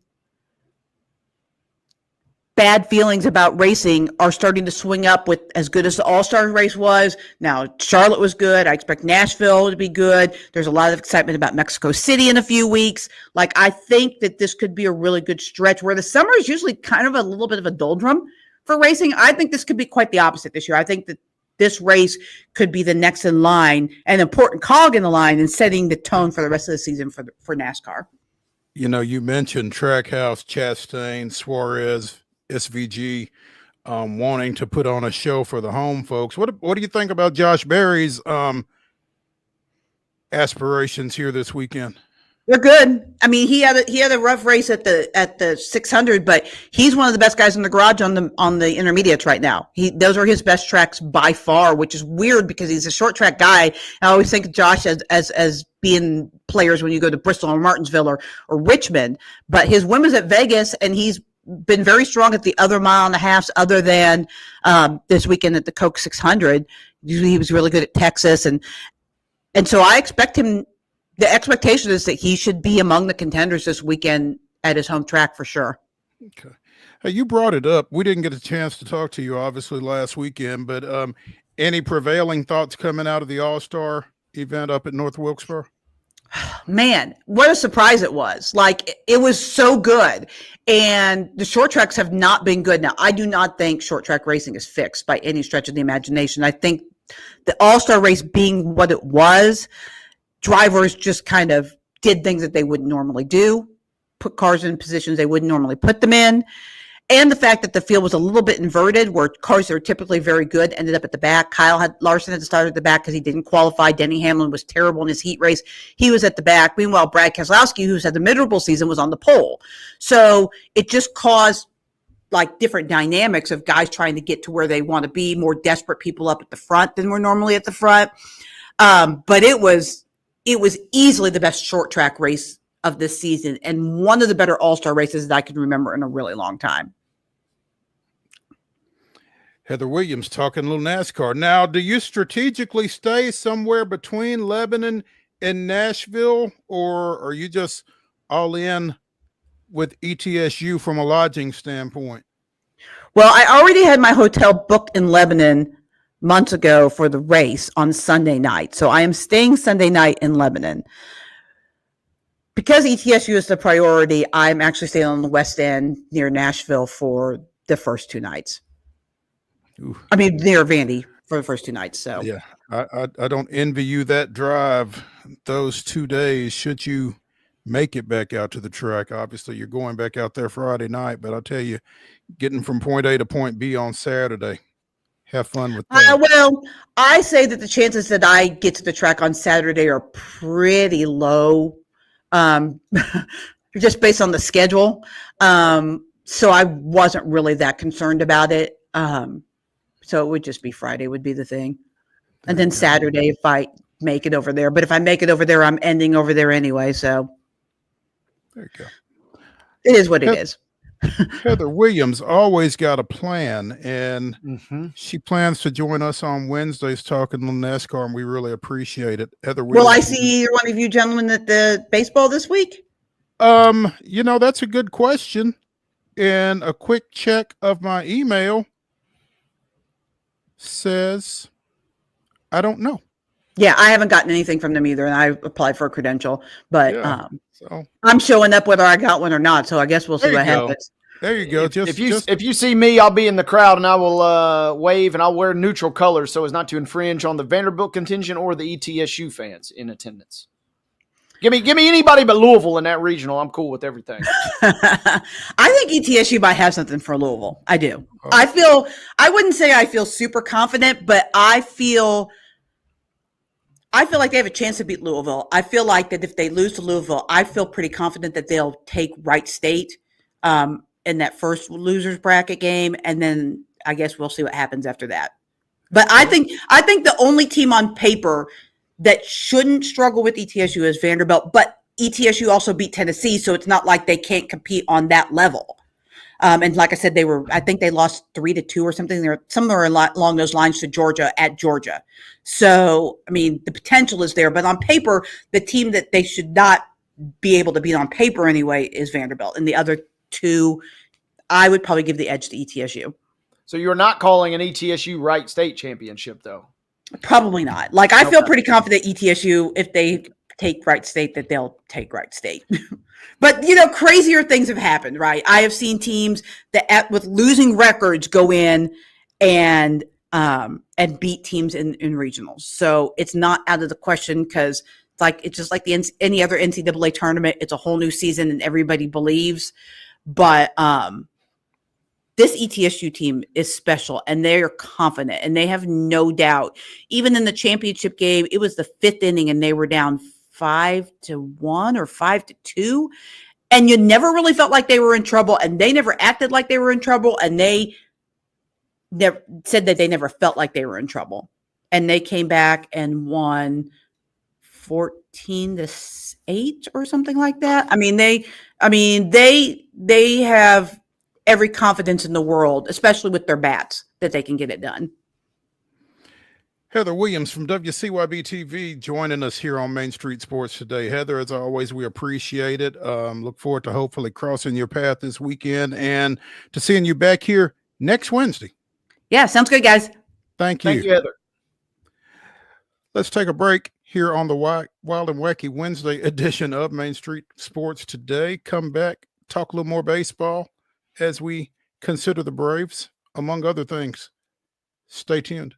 bad feelings about racing are starting to swing up with as good as the All-Star race was. Now, Charlotte was good. I expect Nashville to be good. There's a lot of excitement about Mexico City in a few weeks. I think that this could be a really good stretch where the summer is usually kind of a little bit of a doldrum for racing. I think this could be quite the opposite this year. I think that this race could be the next in line, an important cog in the line, and setting the tone for the rest of the season for NASCAR. You mentioned Trackhouse, Chastain, Suarez, SVG wanting to put on a show for the home folks. What do you think about Josh Berry's aspirations here this weekend? They're good. I mean, he had a rough race at the 600, but he's one of the best guys in the garage on the intermediates right now. Those are his best tracks by far, which is weird because he's a short track guy. I always think of Josh as being players when you go to Bristol or Martinsville or Richmond. But his win was at Vegas, and he's been very strong at the other mile and a half, other than this weekend at the Coke 600. He was really good at Texas, and so I expect him. The expectation is that he should be among the contenders this weekend at his home track for sure. Okay. Hey, you brought it up. We didn't get a chance to talk to you obviously last weekend, but any prevailing thoughts coming out of the All-Star event up at North Wilkesboro? Man, what a surprise it was. Like, it was so good. And the short tracks have not been good. Now, I do not think short track racing is fixed by any stretch of the imagination. I think the All-Star race being what it was, drivers just kind of did things that they wouldn't normally do, put cars in positions they wouldn't normally put them in. And the fact that the field was a little bit inverted, where cars that are typically very good ended up at the back. Larson had to start at the back because he didn't qualify. Denny Hamlin was terrible in his heat race. He was at the back. Meanwhile, Brad Keselowski, who's had the miserable season, was on the pole. So it just caused like different dynamics of guys trying to get to where they want to be, more desperate people up at the front than were normally at the front. But it was easily the best short track race of this season, and one of the better All-Star races that I can remember in a really long time. Heather Williams talking a little NASCAR. Now, do you strategically stay somewhere between Lebanon and Nashville, or are you just all in with ETSU from a lodging standpoint? Well, I already had my hotel booked in Lebanon months ago for the race on Sunday night. So I am staying Sunday night in Lebanon. Because ETSU is the priority, I'm actually staying on the West End near Nashville for the first 2 nights. Ooh. I mean, near Vandy for the first 2 nights. So yeah, I don't envy you that drive those 2 days. Should you make it back out to the track, obviously you're going back out there Friday night, but I'll tell you, getting from point A to point B on Saturday, have fun with that. Well, I say that the chances that I get to the track on Saturday are pretty low. Just based on the schedule. So I wasn't really that concerned about it. So it would just be Friday would be the thing. And then Saturday if I make it over there. But if I make it over there, I'm ending over there anyway. So there you go. It is what it is. Heather Williams always got a plan, and she plans to join us on Wednesdays talking a little NASCAR, and we really appreciate it. Heather Williams. Will I see either one of you gentlemen at the baseball this week? That's a good question. And a quick check of my email says, I don't know. Yeah, I haven't gotten anything from them either, and I applied for a credential, but so I'm showing up whether I got one or not. So I guess we'll see what happens. There you go. If you see me, I'll be in the crowd and I will wave, and I'll wear neutral colors so as not to infringe on the Vanderbilt contingent or the ETSU fans in attendance. Give me anybody but Louisville in that regional. I'm cool with everything. I think ETSU might have something for Louisville. I do. I wouldn't say I feel super confident, but I feel like they have a chance to beat Louisville. I feel like that if they lose to Louisville, I feel pretty confident that they'll take Wright State in that first losers bracket game, and then I guess we'll see what happens after that. But I think the only team on paper that shouldn't struggle with ETSU is Vanderbilt, but ETSU also beat Tennessee, so it's not like they can't compete on that level. And like I said, I think they lost 3-2 or something. They're somewhere along those lines to Georgia at Georgia. So, I mean, the potential is there, but on paper, the team that they should not be able to beat on paper anyway is Vanderbilt. And the other two, I would probably give the edge to ETSU. So you're not calling an ETSU Wright State championship, though? Probably not. Like, I feel pretty confident ETSU, if they take Wright State, that they'll take Wright State. But, crazier things have happened, right? I have seen teams that with losing records go in and beat teams in regionals. So it's not out of the question, because it's just like any other NCAA tournament. It's a whole new season and everybody believes. But this ETSU team is special, and they're confident, and they have no doubt. Even in the championship game, it was the 5th inning, and they were down 5-1 or 5-2, and you never really felt like they were in trouble, and they never acted like they were in trouble, and they never said that they never felt like they were in trouble, and they came back and won 14-8 or something like that. They have every confidence in the world, especially with their bats, that they can get it done. Heather Williams from WCYB-TV joining us here on Main Street Sports today. Heather, as always, we appreciate it. Look forward to hopefully crossing your path this weekend and to seeing you back here next Wednesday. Yeah, sounds good, guys. Thank you. Thank you, Heather. Let's take a break here on the Wild and Wacky Wednesday edition of Main Street Sports today. Come back, talk a little more baseball as we consider the Braves, among other things. Stay tuned.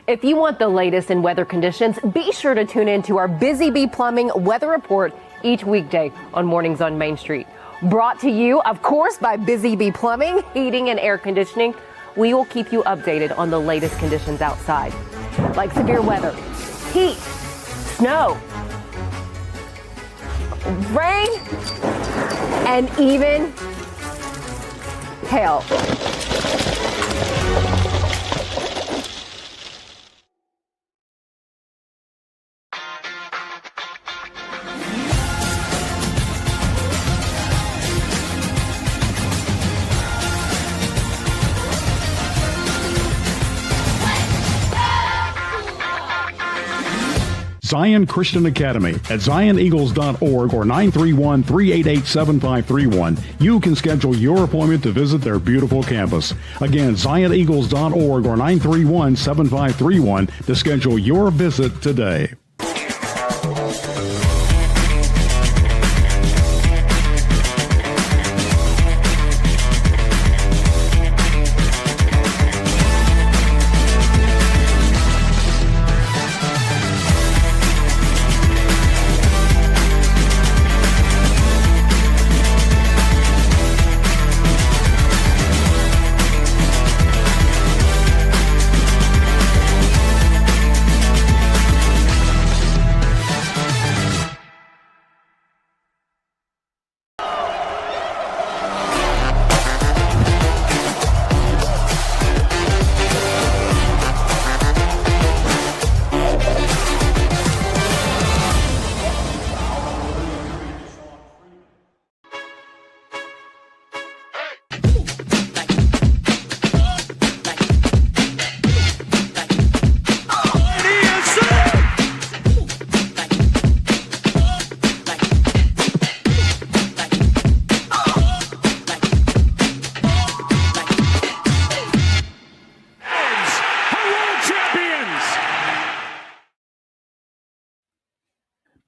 If you want the latest in weather conditions, be sure to tune in to our Busy Bee Plumbing Weather Report each weekday on Mornings on Main Street. Brought to you, of course, by Busy Bee Plumbing, Heating and Air Conditioning. We will keep you updated on the latest conditions outside, like severe weather, heat, snow, rain, and even hail. Zion Christian Academy at zioneagles.org or 931-388-7531. You can schedule your appointment to visit their beautiful campus. Again, zioneagles.org or 931-7531 to schedule your visit today.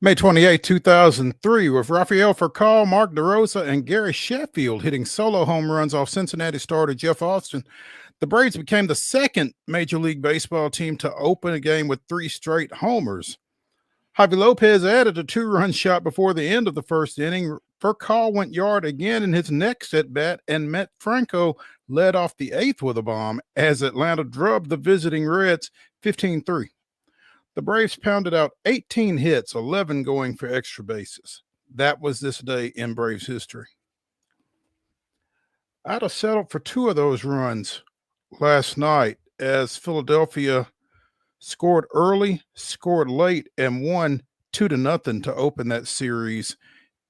May 28, 2003, with Rafael Furcal, Mark DeRosa, and Gary Sheffield hitting solo home runs off Cincinnati starter Jeff Austin, the Braves became the second Major League Baseball team to open a game with 3 straight homers. Javi Lopez added a 2-run shot before the end of the first inning. Furcal went yard again in his next at-bat, and Matt Franco led off the 8th with a bomb as Atlanta drubbed the visiting Reds 15-3. The Braves pounded out 18 hits, 11 going for extra bases. That was this day in Braves history. I'd have settled for 2 of those runs last night as Philadelphia scored early, scored late, and won 2-0 to open that series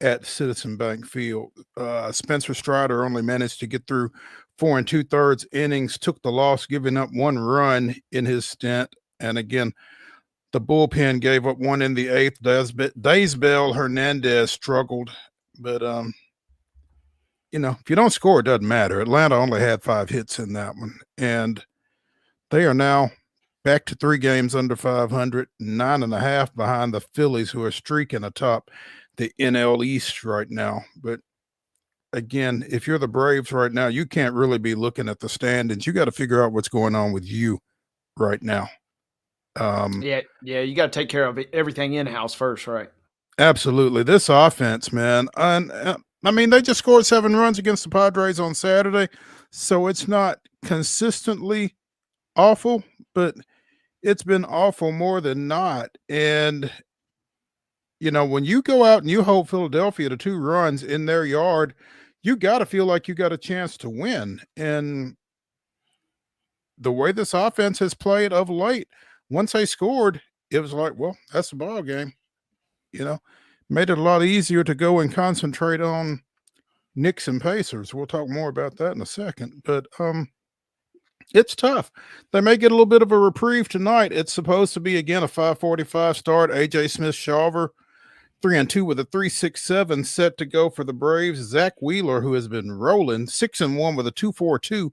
at Citizen Bank Field. Spencer Strider only managed to get through 4 2/3 innings, took the loss, giving up 1 run in his stint. And again, the bullpen gave up 1 in the 8th. Daysbel Hernandez struggled, but if you don't score, it doesn't matter. Atlanta only had 5 hits in that one, and they are now back to 3 games under 500, 9.5 behind the Phillies, who are streaking atop the NL East right now. But again, if you're the Braves right now, you can't really be looking at the standings. You got to figure out what's going on with you right now. You got to take care of everything in-house first, right? Absolutely. This offense, man. And they just scored 7 runs against the Padres on Saturday, so it's not consistently awful, but it's been awful more than not. And, when you go out and you hold Philadelphia to 2 runs in their yard, you got to feel like you got a chance to win. And the way this offense has played of late, once they scored, it was like, well, that's the ball game. Made it a lot easier to go and concentrate on Knicks and Pacers. We'll talk more about that in a second. But it's tough. They may get a little bit of a reprieve tonight. It's supposed to be, again, a 5:45 start. A.J. Smith-Shawver, 3-2 with a 3.67 set to go for the Braves. Zach Wheeler, who has been rolling, 6-1 with a 2.42,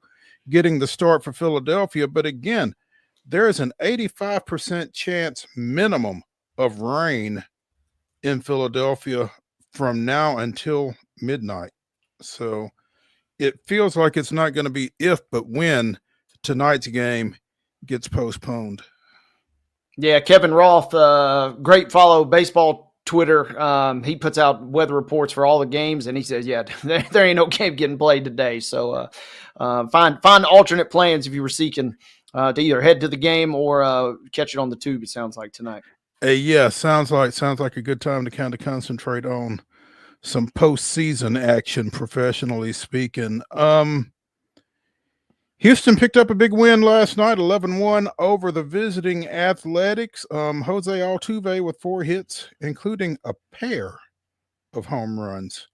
getting the start for Philadelphia. But again, there is an 85% chance minimum of rain in Philadelphia from now until midnight. So it feels like it's not going to be if, but when tonight's game gets postponed. Yeah, Kevin Roth, great follow baseball Twitter. He puts out weather reports for all the games, and he says, yeah, there ain't no game getting played today. So find alternate plans if you were seeking to either head to the game or catch it on the tube, it sounds like, tonight. Yeah, sounds like a good time to kind of concentrate on some postseason action, professionally speaking. Houston picked up a big win last night, 11-1 over the visiting Athletics. Jose Altuve with 4 hits, including a pair of home runs.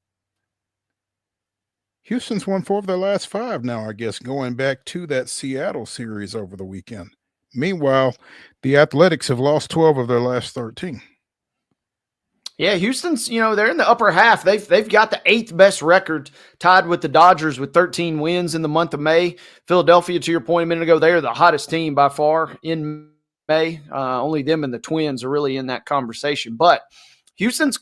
Houston's won 4 of their last 5 now, I guess, going back to that Seattle series over the weekend. Meanwhile, the Athletics have lost 12 of their last 13. Yeah, Houston's, they're in the upper half. They've got the 8th best record, tied with the Dodgers with 13 wins in the month of May. Philadelphia, to your point a minute ago, they are the hottest team by far in May. Only them and the Twins are really in that conversation. But Houston's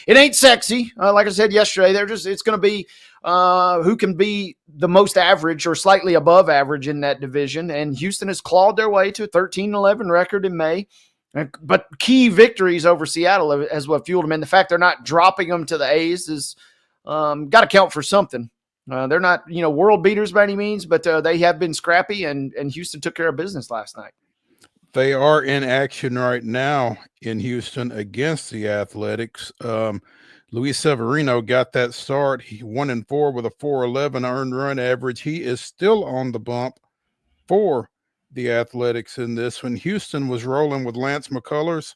it ain't sexy. Like I said yesterday, it's going to be who can be the most average or slightly above average in that division. And Houston has clawed their way to a 13-11 record in May. But key victories over Seattle is what fueled them. And the fact they're not dropping them to the A's is got to count for something. They're not, world beaters by any means, but they have been scrappy, and Houston took care of business last night. They are in action right now in Houston against the Athletics. Luis Severino got that start. He 1-4 with a 4.11 earned run average. He is still on the bump for the Athletics in this one. Houston was rolling with Lance McCullers.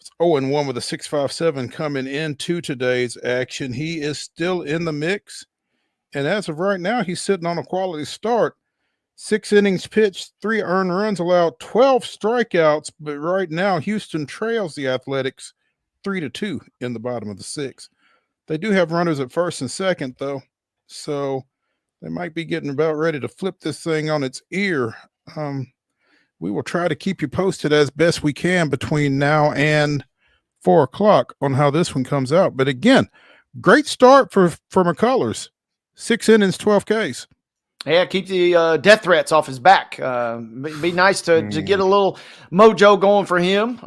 It's 0-1 with a 6.57 coming into today's action. He is still in the mix. And as of right now, he's sitting on a quality start. 6 innings pitched, 3 earned runs allowed, 12 strikeouts. But right now, Houston trails the Athletics 3-2 in the bottom of the 6th. They do have runners at first and second, though. So they might be getting about ready to flip this thing on its ear. We will try to keep you posted as best we can between now and 4 o'clock on how this one comes out. But again, great start for McCullers. 6 innings, 12 Ks. Yeah, keep the death threats off his back. Be nice to get a little mojo going for him.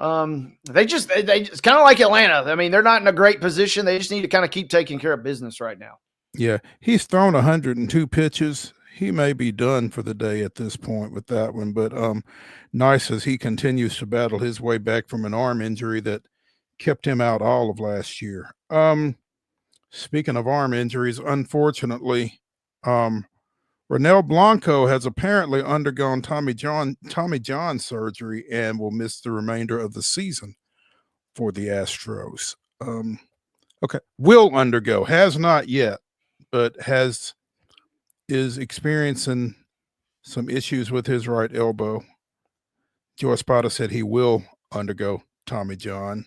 It's kind of like Atlanta. I mean, they're not in a great position. They just need to kind of keep taking care of business right now. Yeah, he's thrown 102 pitches. He may be done for the day at this point with that one, but nice as he continues to battle his way back from an arm injury that kept him out all of last year. Speaking of arm injuries, unfortunately, Ronel Blanco has apparently undergone Tommy John surgery and will miss the remainder of the season for the Astros. Will undergo, has not yet, but is experiencing some issues with his right elbow. Joe Espada said he will undergo Tommy John.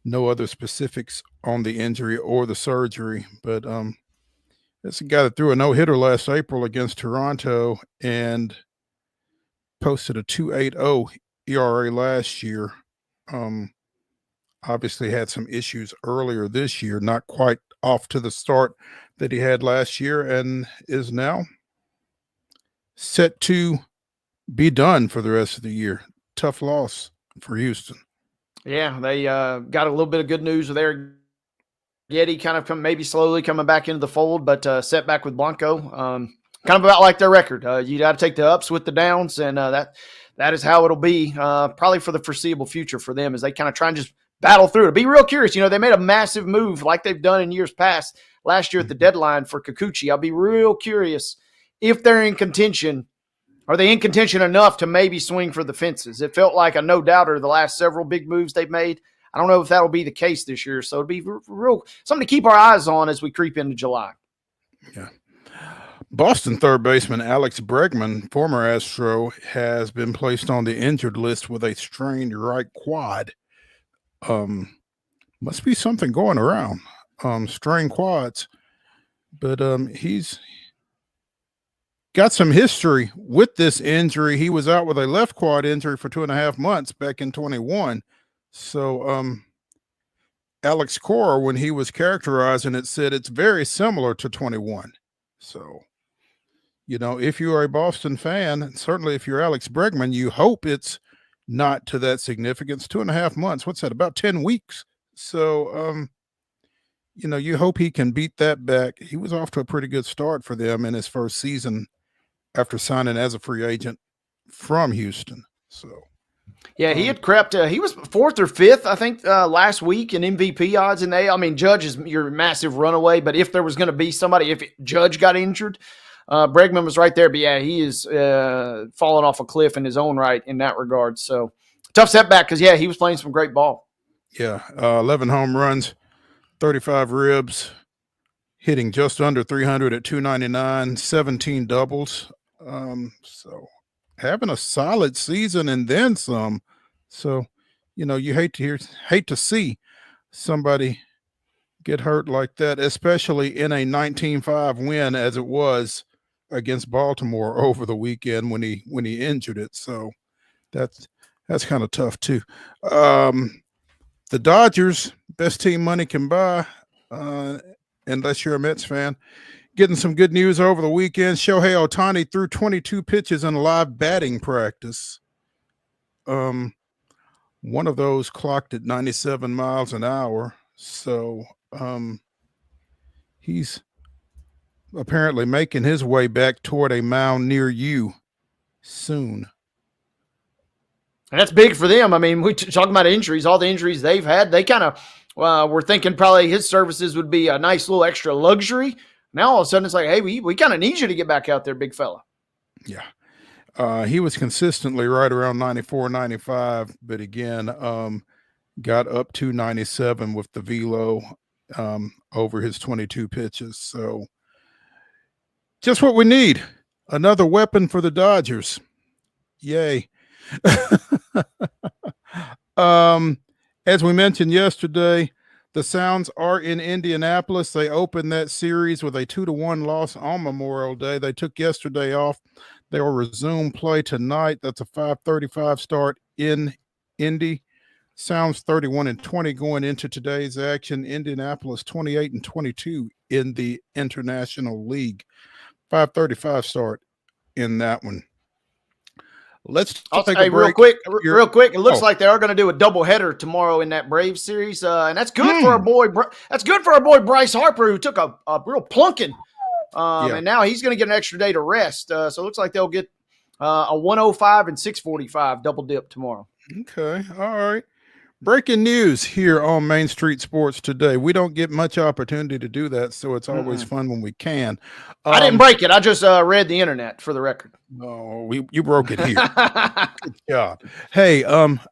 No other specifics on the injury or the surgery, but it's a guy that threw a no-hitter last April against Toronto and posted a 2.80 ERA last year. Obviously had some issues earlier this year, not quite off to the start that he had last year, and is now set to be done for the rest of the year. Tough loss for Houston. Yeah, they got a little bit of good news with Eric Getty kind of maybe slowly coming back into the fold, but setback with Blanco. Kind of about like their record. You got to take the ups with the downs, and that is how it'll be probably for the foreseeable future for them as they kind of try and just battle through it. Be real curious. They made a massive move like they've done in years past last year at the deadline for Kikuchi. I'll be real curious if they're in contention. Are they in contention enough to maybe swing for the fences? It felt like a no-doubter the last several big moves they've made. I don't know if that'll be the case this year, so it'll be real something to keep our eyes on as we creep into July. Yeah. Boston third baseman Alex Bregman, former Astro, has been placed on the injured list with a strained right quad. Must be something going around. Strained quads. But he's got some history with this injury. He was out with a left quad injury for 2.5 months back in 21. So Alex Cora, when he was characterizing it, said it's very similar to 21. So, you know, if you are a Boston fan, and certainly if you're Alex Bregman, you hope it's not to that significance. 2.5 months, what's that, about 10 weeks? So, you know, you hope he can beat that back. He was off to a pretty good start for them in his first season after signing as a free agent from Houston. So, yeah, he had crept. He was 4th or 5th, I think, last week in MVP odds. And Judge is your massive runaway. But if there was going to be somebody, if Judge got injured, Bregman was right there. But yeah, he is falling off a cliff in his own right in that regard. So tough setback because yeah, he was playing some great ball. Yeah, 11 home runs, 35 ribs, hitting just under 300 at 299, 17 doubles. So having a solid season and then some. So, you know, you hate to see somebody get hurt like that, especially in a 19-5 win as it was against Baltimore over the weekend when he injured it. So that's kind of tough too. The Dodgers, best team money can buy, unless you're a Mets fan. Getting some good news over the weekend. Shohei Ohtani threw 22 pitches in live batting practice. One of those clocked at 97 miles an hour. So he's apparently making his way back toward a mound near you soon. And that's big for them. I mean, we talking about injuries, all the injuries they've had. They kind of were thinking probably his services would be a nice little extra luxury. Now all of a sudden it's like, hey, we kind of need you to get back out there, big fella. Yeah. He was consistently right around 94, 95, but again, got up to 97 with the velo over his 22 pitches. So just what we need. Another weapon for the Dodgers. Yay. As we mentioned yesterday, the Sounds are in Indianapolis. They opened that series with a 2-1 loss on Memorial Day. They took yesterday off. They will resume play tonight. That's a 5:35 start in Indy. Sounds 31-20 going into today's action. Indianapolis 28-22 in the International League. 5:35 start in that one. Let's take a break. Real quick. It looks like they are going to do a doubleheader tomorrow in that Braves series, and that's good for our boy. That's good for our boy Bryce Harper, who took a real plunking, and now he's going to get an extra day to rest. So it looks like they'll get a 105 and 645 double dip tomorrow. Okay, all right. Breaking news here on Main Street Sports today. We don't get much opportunity to do that, so it's always fun when we can. I didn't break it. I just read the internet for the record. No, you broke it here. Good job. Hey,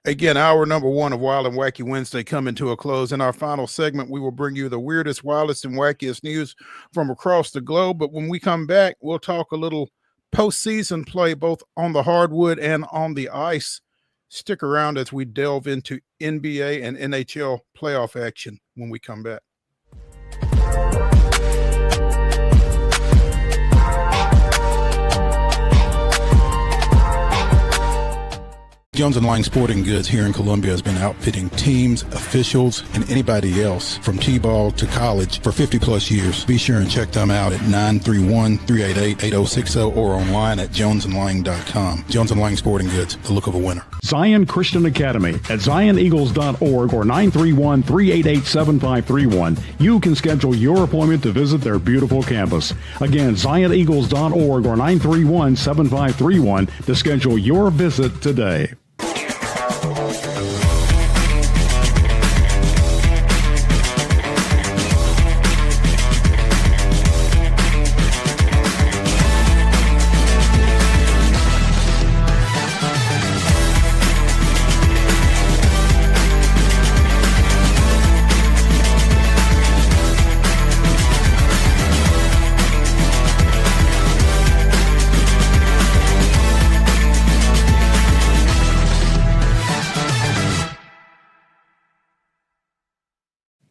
again, hour number 1 of Wild and Wacky Wednesday coming to a close. In our final segment, we will bring you the weirdest, wildest, and wackiest news from across the globe. But when we come back, we'll talk a little postseason play, both on the hardwood and on the ice. Stick around as we delve into NBA and NHL playoff action when we come back. Jones & Lang Sporting Goods here in Columbia has been outfitting teams, officials, and anybody else from T-ball to college for 50 plus years. Be sure and check them out at 931-388-8060 or online at jonesandlang.com. Jones & Lang Sporting Goods, the look of a winner. Zion Christian Academy at zioneagles.org or 931-388-7531. You can schedule your appointment to visit their beautiful campus. Again, zioneagles.org or 931-7531 to schedule your visit today.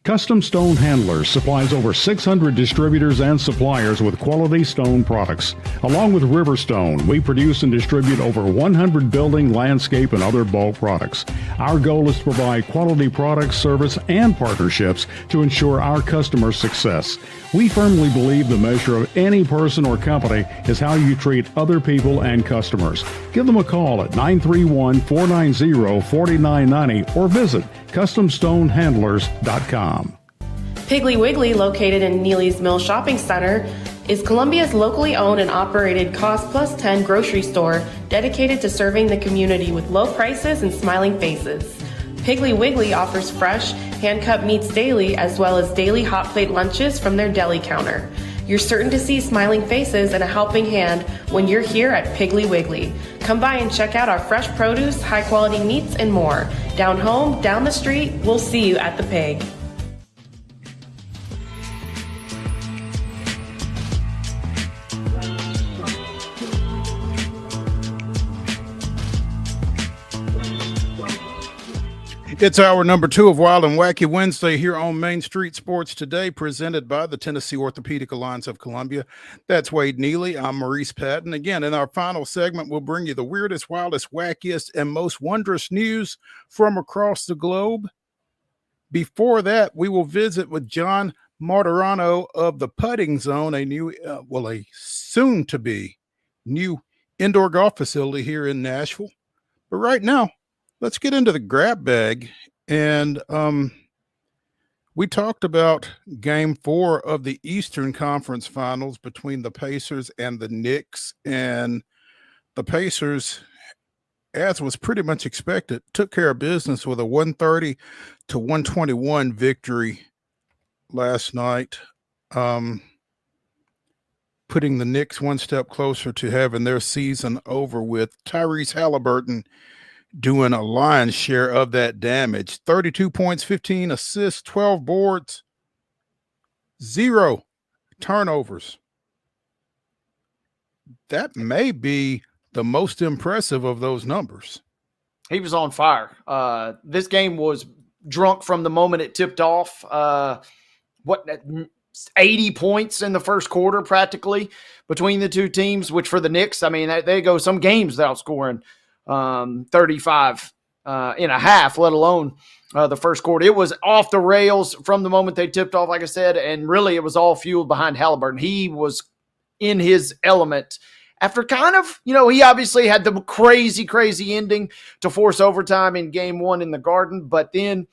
Custom Stone Handlers supplies over 600 distributors and suppliers with quality stone products. Along with Riverstone, we produce and distribute over 100 building, landscape, and other bulk products. Our goal is to provide quality products, service, and partnerships to ensure our customers' success. We firmly believe the measure of any person or company is how you treat other people and customers. Give them a call at 931-490-4990 or visit CustomStoneHandlers.com. Piggly Wiggly, located in Neely's Mill Shopping Center, is Columbia's locally owned and operated Cost Plus 10 grocery store dedicated to serving the community with low prices and smiling faces. Piggly Wiggly offers fresh, hand-cut meats daily, as well as daily hot plate lunches from their deli counter. You're certain to see smiling faces and a helping hand when you're here at Piggly Wiggly. Come by and check out our fresh produce, high-quality meats, and more. Down home, down the street, we'll see you at the Pig. It's hour number 2 of Wild and Wacky Wednesday here on Main Street Sports Today, presented by the Tennessee Orthopedic Alliance of Columbia. That's Wade Neely. I'm Maurice Patton. Again, in our final segment, we'll bring you the weirdest, wildest, wackiest, and most wondrous news from across the globe. Before that, we will visit with John Martarano of the Putting Zone, a soon-to-be new indoor golf facility here in Nashville. But right now, let's get into the grab bag. And we talked about Game 4 of the Eastern Conference Finals between the Pacers and the Knicks. And the Pacers, as was pretty much expected, took care of business with a 130-121 victory last night, putting the Knicks one step closer to having their season over with. Tyrese Halliburton doing a lion's share of that damage. 32 points, 15 assists, 12 boards, 0 turnovers. That may be the most impressive of those numbers. He was on fire. This game was drunk from the moment it tipped off. 80 points in the first quarter practically between the two teams, which for the Knicks, I mean, they go some games without scoring 35 in a half, let alone the first quarter. It was off the rails from the moment they tipped off, like I said, and really it was all fueled behind Halliburton. He was in his element after kind of, he obviously had the crazy ending to force overtime in Game 1 in the Garden, but then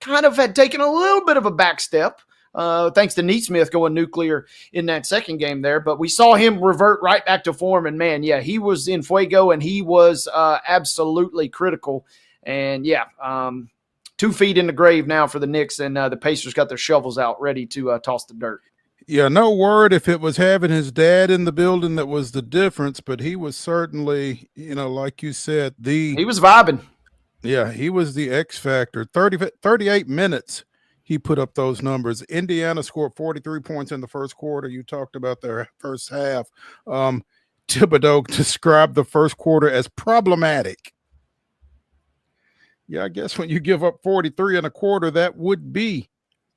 kind of had taken a little bit of a back step. Thanks to Neesmith going nuclear in that second game there. But we saw him revert right back to form. And, man, yeah, he was in fuego, and he was absolutely critical. And, 2 feet in the grave now for the Knicks, and the Pacers got their shovels out ready to toss the dirt. Yeah, no word if it was having his dad in the building that was the difference, but he was certainly, like you said, he was vibing. Yeah, he was the X factor. 38 minutes. He put up those numbers. Indiana scored 43 points in the first quarter. You talked about their first half. Thibodeau described the first quarter as problematic. Yeah, I guess when you give up 43 in a quarter, that would be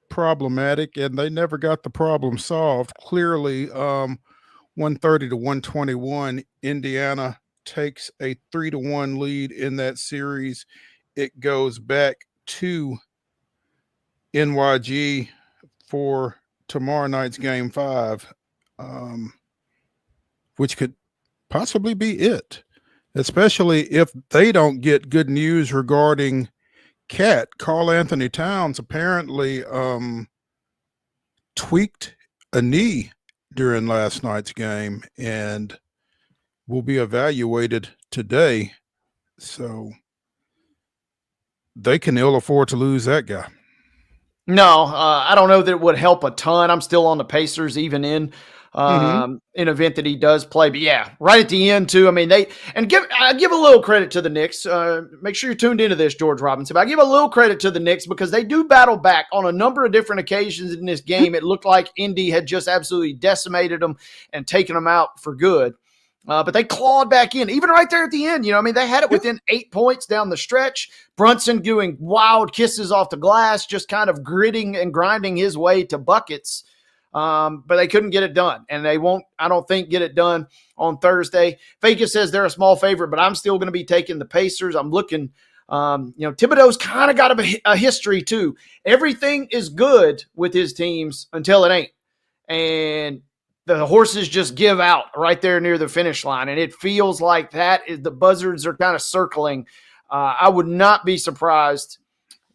problematic, and they never got the problem solved. Clearly, 130-121, Indiana takes a 3-1 lead in that series. It goes back to NYG for tomorrow night's Game 5, which could possibly be it, especially if they don't get good news regarding Karl Anthony Towns apparently tweaked a knee during last night's game and will be evaluated today. So they can ill afford to lose that guy. No, I don't know that it would help a ton. I'm still on the Pacers, even in an event that he does play. But yeah, right at the end too. I mean, I give a little credit to the Knicks. Make sure you're tuned into this, George Robinson. But I give a little credit to the Knicks because they do battle back on a number of different occasions in this game. It looked like Indy had just absolutely decimated them and taken them out for good. But they clawed back in, even right there at the end. You know, I mean, they had it within 8 points down the stretch. Brunson doing wild kisses off the glass, just kind of gritting and grinding his way to buckets. But they couldn't get it done, and they won't, I don't think, get it done on Thursday. Vegas says they're a small favorite, but I'm still going to be taking the Pacers. I'm looking, Thibodeau's kind of got a history too. Everything is good with his teams until it ain't. And the horses just give out right there near the finish line. And it feels like that is the buzzards are kind of circling. I would not be surprised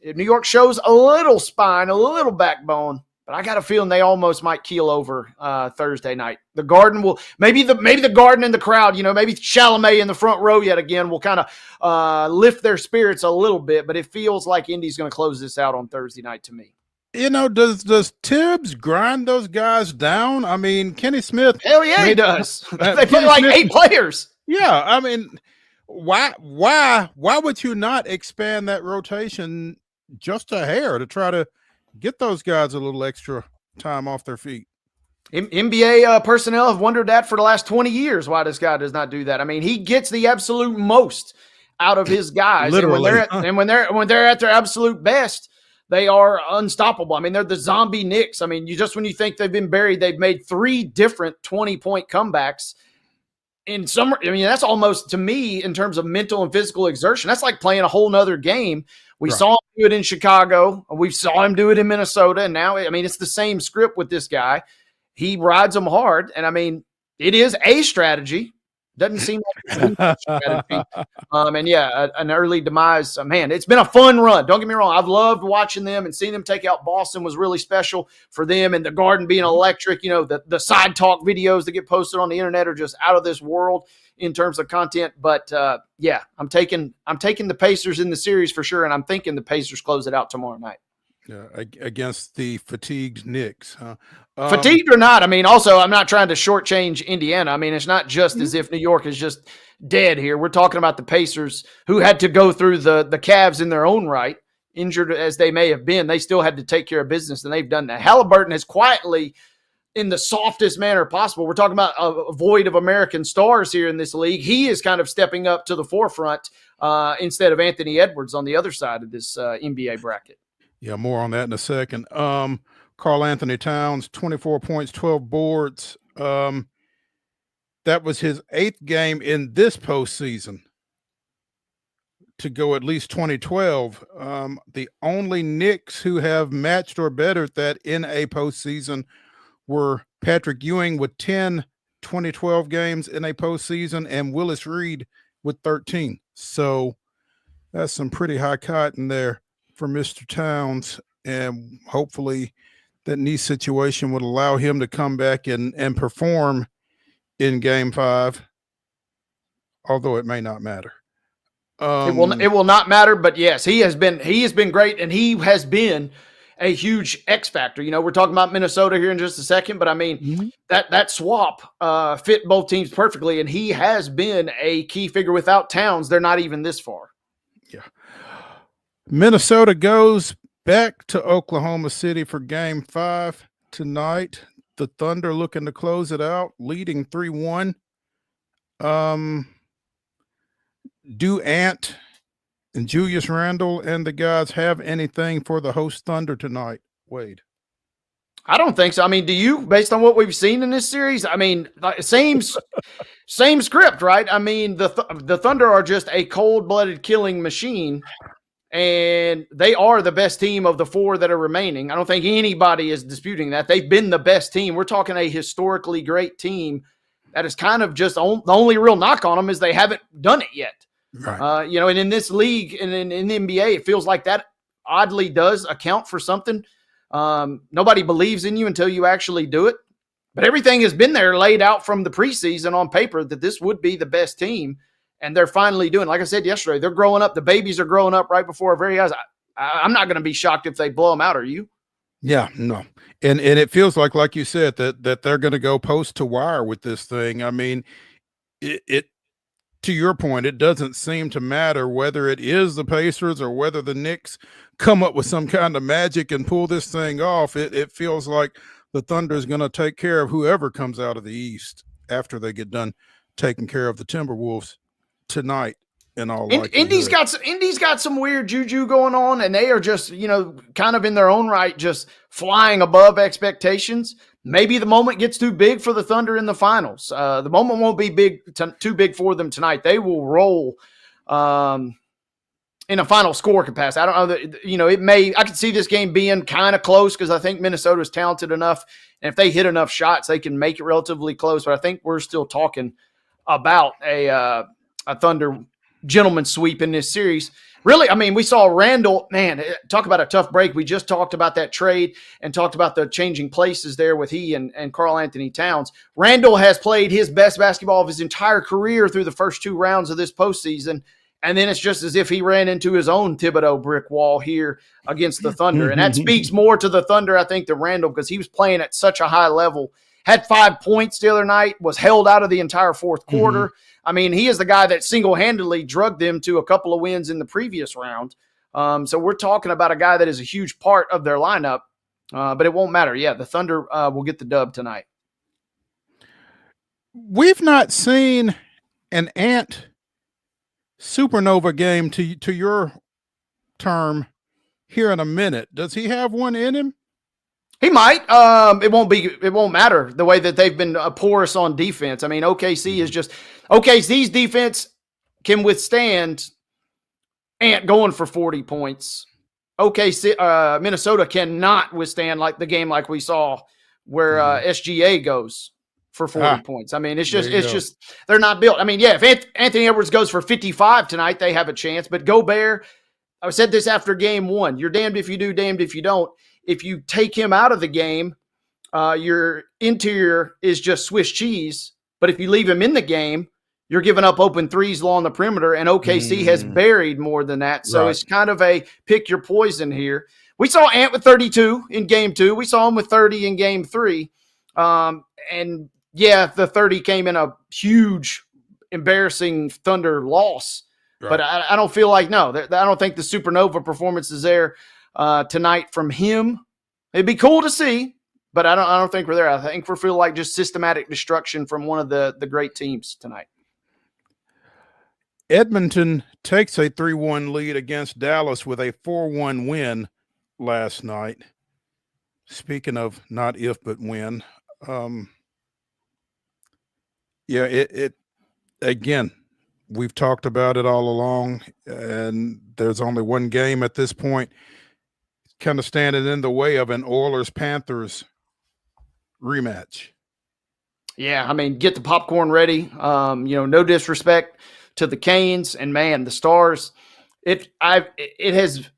if New York shows a little spine, a little backbone, but I got a feeling they almost might keel over Thursday night. The Garden will maybe the Garden and the crowd, maybe Chalamet in the front row yet again will kind of lift their spirits a little bit. But it feels like Indy's going to close this out on Thursday night to me. Does Tibbs grind those guys down? I mean, Kenny Smith. Hell yeah, he does. They play like 8 players. Yeah, I mean, why would you not expand that rotation just a hair to try to get those guys a little extra time off their feet? NBA personnel have wondered that for the last 20 years, why this guy does not do that. I mean, he gets the absolute most out of his guys. Literally. And when they're at their absolute best, they are unstoppable. I mean, they're the zombie Knicks. I mean, when you think they've been buried, they've made 3 different 20-point comebacks. That's almost, to me, in terms of mental and physical exertion, that's like playing a whole nother game. We saw him do it in Chicago. We saw him do it in Minnesota. And now, it's the same script with this guy. He rides them hard. And, it is a strategy. Doesn't seem like a strategy. An early demise. Man, it's been a fun run. Don't get me wrong. I've loved watching them, and seeing them take out Boston was really special for them, and the Garden being electric. The side talk videos that get posted on the internet are just out of this world in terms of content. But I'm taking the Pacers in the series for sure, and I'm thinking the Pacers close it out tomorrow night. Yeah, against the fatigued Knicks. Fatigued or not, also, I'm not trying to shortchange Indiana. It's not just as if New York is just dead here. We're talking about the Pacers, who had to go through the Cavs in their own right, injured as they may have been. They still had to take care of business, and they've done that. Halliburton has quietly, in the softest manner possible, we're talking about a void of American stars here in this league. He is kind of stepping up to the forefront instead of Anthony Edwards on the other side of this NBA bracket. Yeah, more on that in a second. Karl Anthony Towns, 24 points, 12 boards. That was his 8th game in this postseason to go at least 2012. The only Knicks who have matched or bettered that in a postseason were Patrick Ewing with 10 2012 games in a postseason and Willis Reed with 13. So that's some pretty high cotton there for Mr. Towns, and hopefully that knee situation would allow him to come back and perform in Game 5, although it may not matter. It will not matter, but yes, he has been great, and he has been a huge X factor. We're talking about Minnesota here in just a second, but that swap fit both teams perfectly, and he has been a key figure. Without Towns, they're not even this far. Yeah. Minnesota goes back to Oklahoma City for Game 5 tonight. The Thunder looking to close it out, leading 3-1. Do Ant and Julius Randle and the guys have anything for the host Thunder tonight, Wade? I don't think so. Do you, based on what we've seen in this series? Same script, right? The Thunder are just a cold-blooded killing machine, and they are the best team of the 4 that are remaining. I don't think anybody is disputing that. They've been the best team. We're talking a historically great team that is kind of just the only real knock on them is they haven't done it yet. Right. And in this league and in the NBA, it feels like that oddly does account for something. Nobody believes in you until you actually do it. But everything has been there laid out from the preseason on paper that this would be the best team. And they're finally doing, like I said yesterday, they're growing up. The babies are growing up right before our very eyes. I'm not going to be shocked if they blow them out. Are you? Yeah, no. And it feels like you said, that they're going to go post to wire with this thing. It to your point, it doesn't seem to matter whether it is the Pacers or whether the Knicks come up with some kind of magic and pull this thing off. It feels like the Thunder is going to take care of whoever comes out of the East after they get done taking care of the Timberwolves tonight. In all likelihood. Indy's got some weird juju going on, and they are just, kind of in their own right, just flying above expectations. Maybe the moment gets too big for the Thunder in the finals. The moment won't be too big for them tonight. They will roll in a final score capacity. I don't know that, I could see this game being kind of close because I think Minnesota is talented enough. And if they hit enough shots, they can make it relatively close. But I think we're still talking about a Thunder gentleman sweep in this series. Really, I mean, we saw Randall, man, talk about a tough break. We just talked about that trade and talked about the changing places there with he and Karl Anthony Towns. Randall has played his best basketball of his entire career through the first 2 rounds of this postseason. And then it's just as if he ran into his own Thibodeau brick wall here against the Thunder. And that speaks more to the Thunder, I think, than Randall, because he was playing at such a high level. Had 5 points the other night, was held out of the entire fourth quarter. I mean, he is the guy that single-handedly drugged them to a couple of wins in the previous round. So we're talking about a guy that is a huge part of their lineup, but it won't matter. Yeah, the Thunder will get the dub tonight. We've not seen an Ant supernova game, to your term, here in a minute. Does he have one in him? He might. It won't matter the way that they've been porous on defense. I mean, OKC's defense can withstand Ant going for 40 points. Minnesota cannot withstand like the game like we saw where SGA goes for 40 points. I mean, it's just they're not built. I mean, yeah, if Anthony Edwards goes for 55 tonight, they have a chance. But Gobert, I said this after game 1, you're damned if you do, damned if you don't. If you take him out of the game, your interior is just Swiss cheese. But if you leave him in the game, you're giving up open threes along the perimeter, and OKC has buried more than that. So It's kind of a pick your poison here. We saw Ant with 32 in game 2. We saw him with 30 in game 3. And yeah, the 30 came in a huge, embarrassing Thunder loss. Right. But I don't feel like, I don't think the supernova performance is there tonight from him. It'd be cool to see, but I don't think we're there. I think we feel like just systematic destruction from one of the great teams tonight. Edmonton takes a 3-1 lead against Dallas with a 4-1 win last night. Speaking of not if but when, it again, we've talked about it all along, and there's only one game at this point kind of standing in the way of an Oilers-Panthers rematch. Yeah, I mean, get the popcorn ready. No disrespect to the Canes, and man, the Stars. It has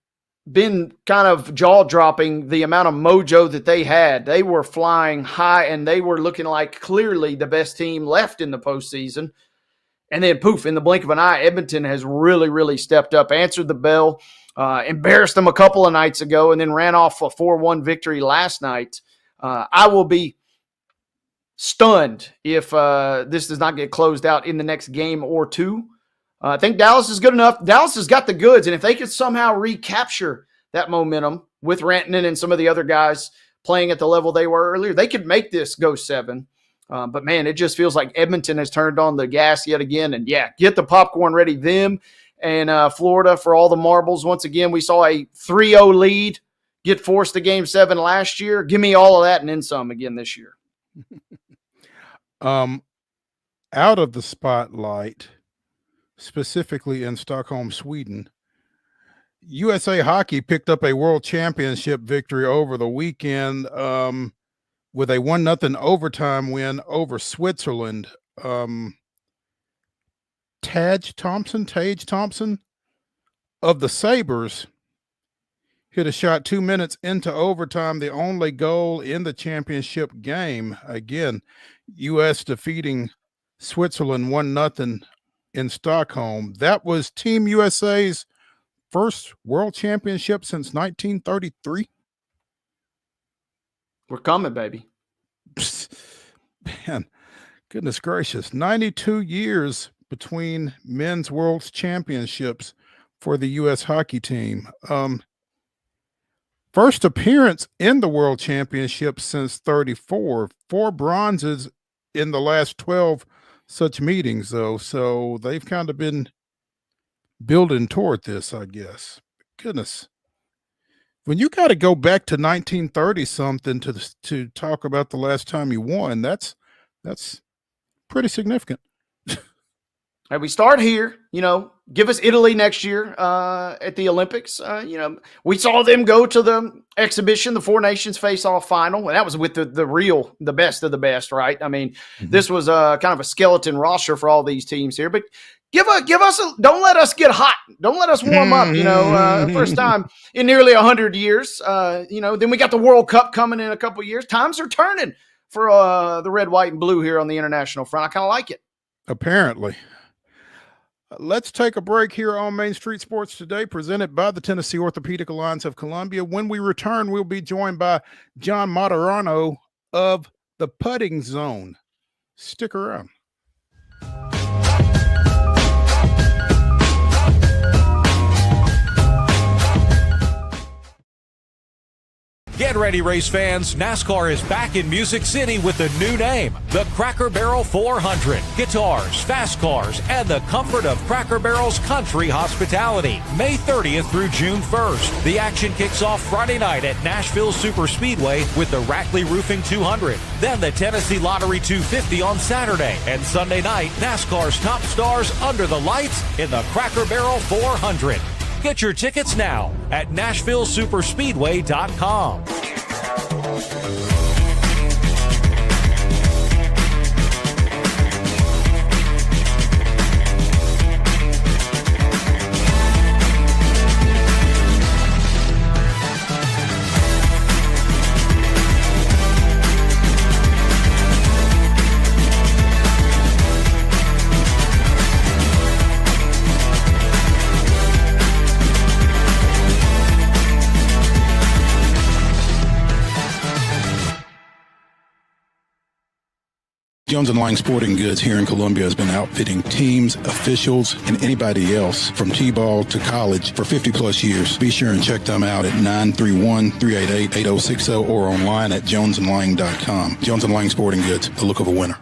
been kind of jaw-dropping the amount of mojo that they had. They were flying high, and they were looking like clearly the best team left in the postseason. And then poof, in the blink of an eye, Edmonton has really, really stepped up, answered the bell, embarrassed them a couple of nights ago, and then ran off a 4-1 victory last night. I will be stunned if this does not get closed out in the next game or two. I think Dallas is good enough. Dallas has got the goods, and if they could somehow recapture that momentum with Rantanen and some of the other guys playing at the level they were earlier, they could make this go 7. But, man, it just feels like Edmonton has turned on the gas yet again. And, yeah, get the popcorn ready. Them and Florida for all the marbles. Once again, we saw a 3-0 lead get forced to Game 7 last year. Give me all of that and then some again this year. Out of the spotlight, specifically in Stockholm, Sweden, USA Hockey picked up a world championship victory over the weekend with a 1-0 overtime win over Switzerland. Tage Thompson of the Sabres hit a shot 2 minutes into overtime, the only goal in the championship game. Again, U.S. defeating Switzerland 1-0 in Stockholm. That was Team USA's first world championship since 1933. We're coming, baby. Man, goodness gracious. 92 years between men's world championships for the U.S. hockey team. First appearance in the world championship since 34. 4 bronzes in the last 12 such meetings, though. So they've kind of been building toward this, I guess. Goodness. When you got to go back to 1930 something to talk about the last time you won, that's pretty significant. And we start here, give us Italy next year at the Olympics. We saw them go to the exhibition, the Four Nations face-off final, and that was with the best of the best, right? I mean, This was kind of a skeleton roster for all these teams here, but give us don't let us get hot. Don't let us warm up, first time in nearly 100 years. Then we got the World Cup coming in a couple of years. Times are turning for the red, white, and blue here on the international front. I kind of like it. Apparently. Let's take a break here on Main Street Sports Today, presented by the Tennessee Orthopedic Alliance of Columbia. When we return, we'll be joined by John MARTARANO of the Putting Zone. Stick around. Get ready, race fans. NASCAR is back in Music City with a new name, the Cracker Barrel 400. Guitars, fast cars, and the comfort of Cracker Barrel's country hospitality. May 30th through June 1st. The action kicks off Friday night at Nashville Super Speedway with the Rackley Roofing 200. Then the Tennessee Lottery 250 on Saturday. And Sunday night, NASCAR's top stars under the lights in the Cracker Barrel 400. Get your tickets now at NashvilleSuperspeedway.com. Jones & Lang Sporting Goods here in Columbia has been outfitting teams, officials, and anybody else from T-ball to college for 50-plus years. Be sure and check them out at 931-388-8060 or online at jonesandlang.com. Jones & Lang Sporting Goods, the look of a winner.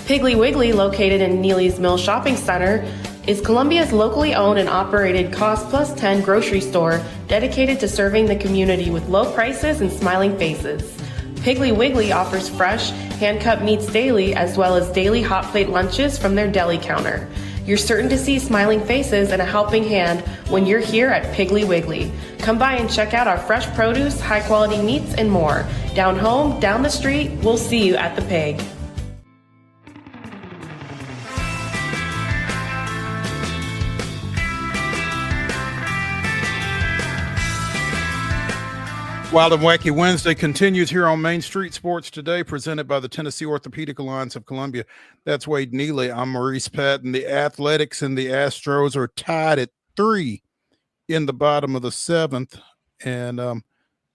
Piggly Wiggly, located in Neely's Mill Shopping Center, is Columbia's locally owned and operated Cost Plus 10 grocery store dedicated to serving the community with low prices and smiling faces. Piggly Wiggly offers fresh, hand-cut meats daily, as well as daily hot plate lunches from their deli counter. You're certain to see smiling faces and a helping hand when you're here at Piggly Wiggly. Come by and check out our fresh produce, high-quality meats, and more. Down home, down the street, we'll see you at the Pig. Wild and Wacky Wednesday continues here on Main Street Sports Today, presented by the Tennessee Orthopedic Alliance of Columbia. That's Wade Neely. I'm Maurice Patton. The Athletics and the Astros are tied at 3 in the bottom of the 7th, and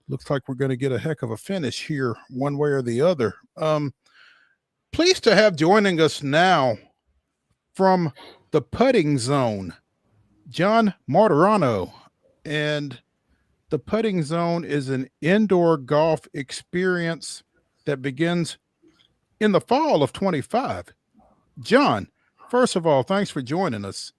looks like we're going to get a heck of a finish here, one way or the other. Pleased to have joining us now from the Putting Zone, John MARTARANO. And the Putting Zone is an indoor golf experience that begins in the fall of 25. John, first of all, thanks for joining us.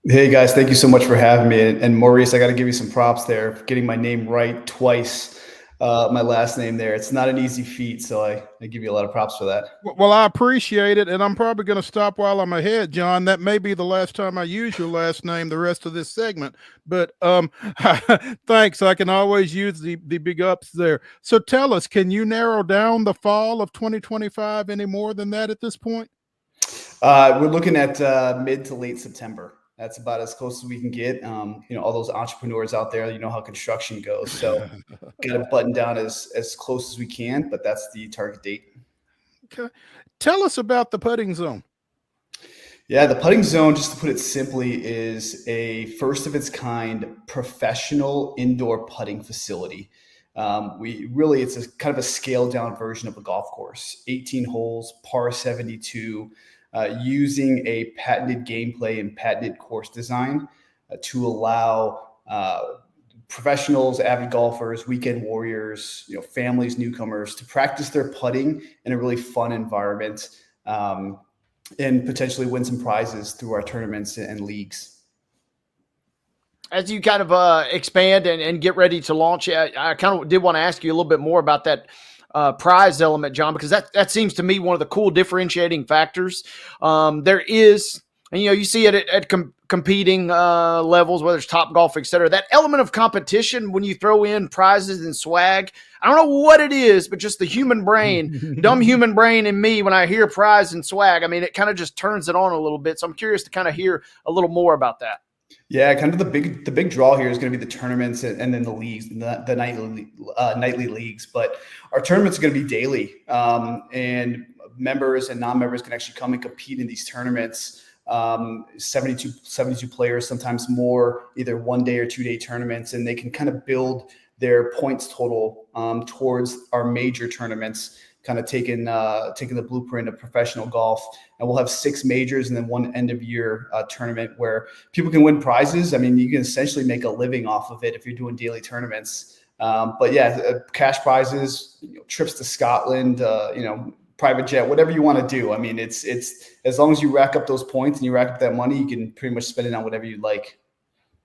Hey guys, thank you so much for having me. And Maurice, I got to give you some props there for getting my name right twice. My last name there. It's not an easy feat, so I give you a lot of props for that. Well, I appreciate it, and I'm probably going to stop while I'm ahead, John. That may be the last time I use your last name the rest of this segment, but thanks. I can always use the big ups there. So tell us, can you narrow down the fall of 2025 any more than that at this point? We're looking at mid to late September. That's about as close as we can get. All those entrepreneurs out there, you know how construction goes. So got to button down as close as we can, but that's the target date. Okay. Tell us about the Putting Zone. Yeah, the Putting Zone, just to put it simply, is a first of its kind professional indoor putting facility. It's a kind of a scaled down version of a golf course, 18 holes, par 72, using a patented gameplay and patented course design to allow professionals, avid golfers, weekend warriors, families, newcomers to practice their putting in a really fun environment. and potentially win some prizes through our tournaments and leagues. As you kind of expand and get ready to launch, I kind of did want to ask you a little bit more about that prize element, John, because that seems to me one of the cool differentiating factors. There is, and you see it at competing levels, whether it's Top Golf, et cetera, that element of competition when you throw in prizes and swag. I don't know what it is, but just the human brain, dumb human brain in me, when I hear prize and swag, I mean, it kind of just turns it on a little bit. So I'm curious to kind of hear a little more about that. Yeah, kind of the big draw here is going to be the tournaments and then the leagues, the nightly leagues. But our tournaments are going to be daily, and members and non-members can actually come and compete in these tournaments. 72 players, sometimes more, either 1 day or 2 day tournaments, and they can kind of build their points total towards our major tournaments, kind of taking the blueprint of professional golf. And we'll have 6 majors and then 1 end of year tournament where people can win prizes. I mean, you can essentially make a living off of it if you're doing daily tournaments. But yeah, cash prizes, trips to Scotland, private jet, whatever you want to do. I mean, it's as long as you rack up those points and you rack up that money, you can pretty much spend it on whatever you'd like.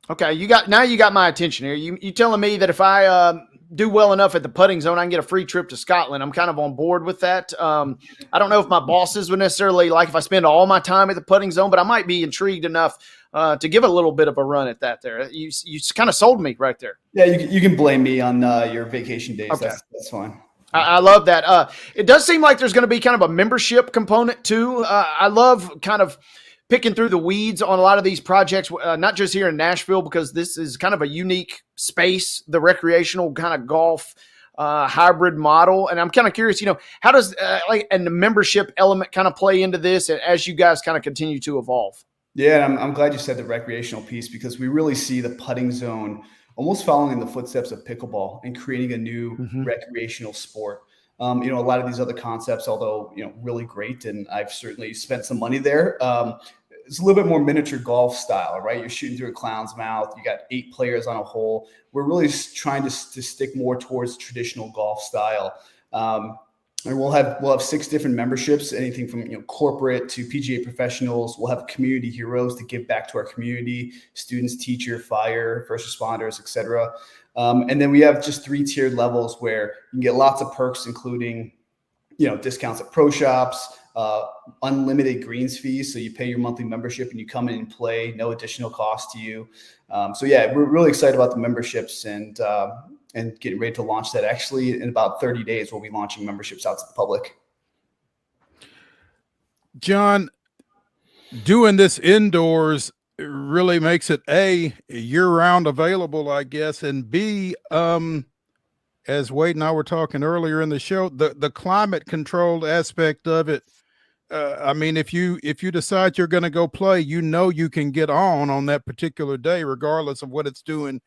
Okay, you got my attention here. You telling me that if I do well enough at the putting zone, I can get a free trip to Scotland. I'm kind of on board with that. I don't know if my bosses would necessarily like if I spend all my time at the putting zone, but I might be intrigued enough to give a little bit of a run at that there. You kind of sold me right there. Yeah, you can blame me on your vacation days. Okay. That's fine. I love that. It does seem like there's going to be kind of a membership component too. I love kind of picking through the weeds on a lot of these projects, not just here in Nashville, because this is kind of a unique space, the recreational kind of golf hybrid model. And I'm kind of curious, how does and the membership element kind of play into this as you guys kind of continue to evolve? Yeah, I'm glad you said the recreational piece, because we really see the putting zone almost following in the footsteps of pickleball and creating a new recreational sport. A lot of these other concepts, although, really great, and I've certainly spent some money there, it's a little bit more miniature golf style, right? You're shooting through a clown's mouth. You got 8 players on a hole. We're really trying to stick more towards traditional golf style. And we'll have 6 different memberships, anything from corporate to PGA professionals. We'll have community heroes to give back to our community, students, teacher, fire, first responders, etc. And then we have just 3 tiered levels where you can get lots of perks, including discounts at pro shops, unlimited greens fees. So you pay your monthly membership and you come in and play, no additional cost to you. So yeah, we're really excited about the memberships and getting ready to launch that. Actually, in about 30 days, we'll be launching memberships out to the public. John, doing this indoors really makes it A, year-round available, I guess, and B, as Wade and I were talking earlier in the show, the climate-controlled aspect of it. I mean, if you decide you're going to go play, you can get on that particular day, regardless of what it's doing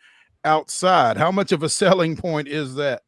outside. How much of a selling point is that?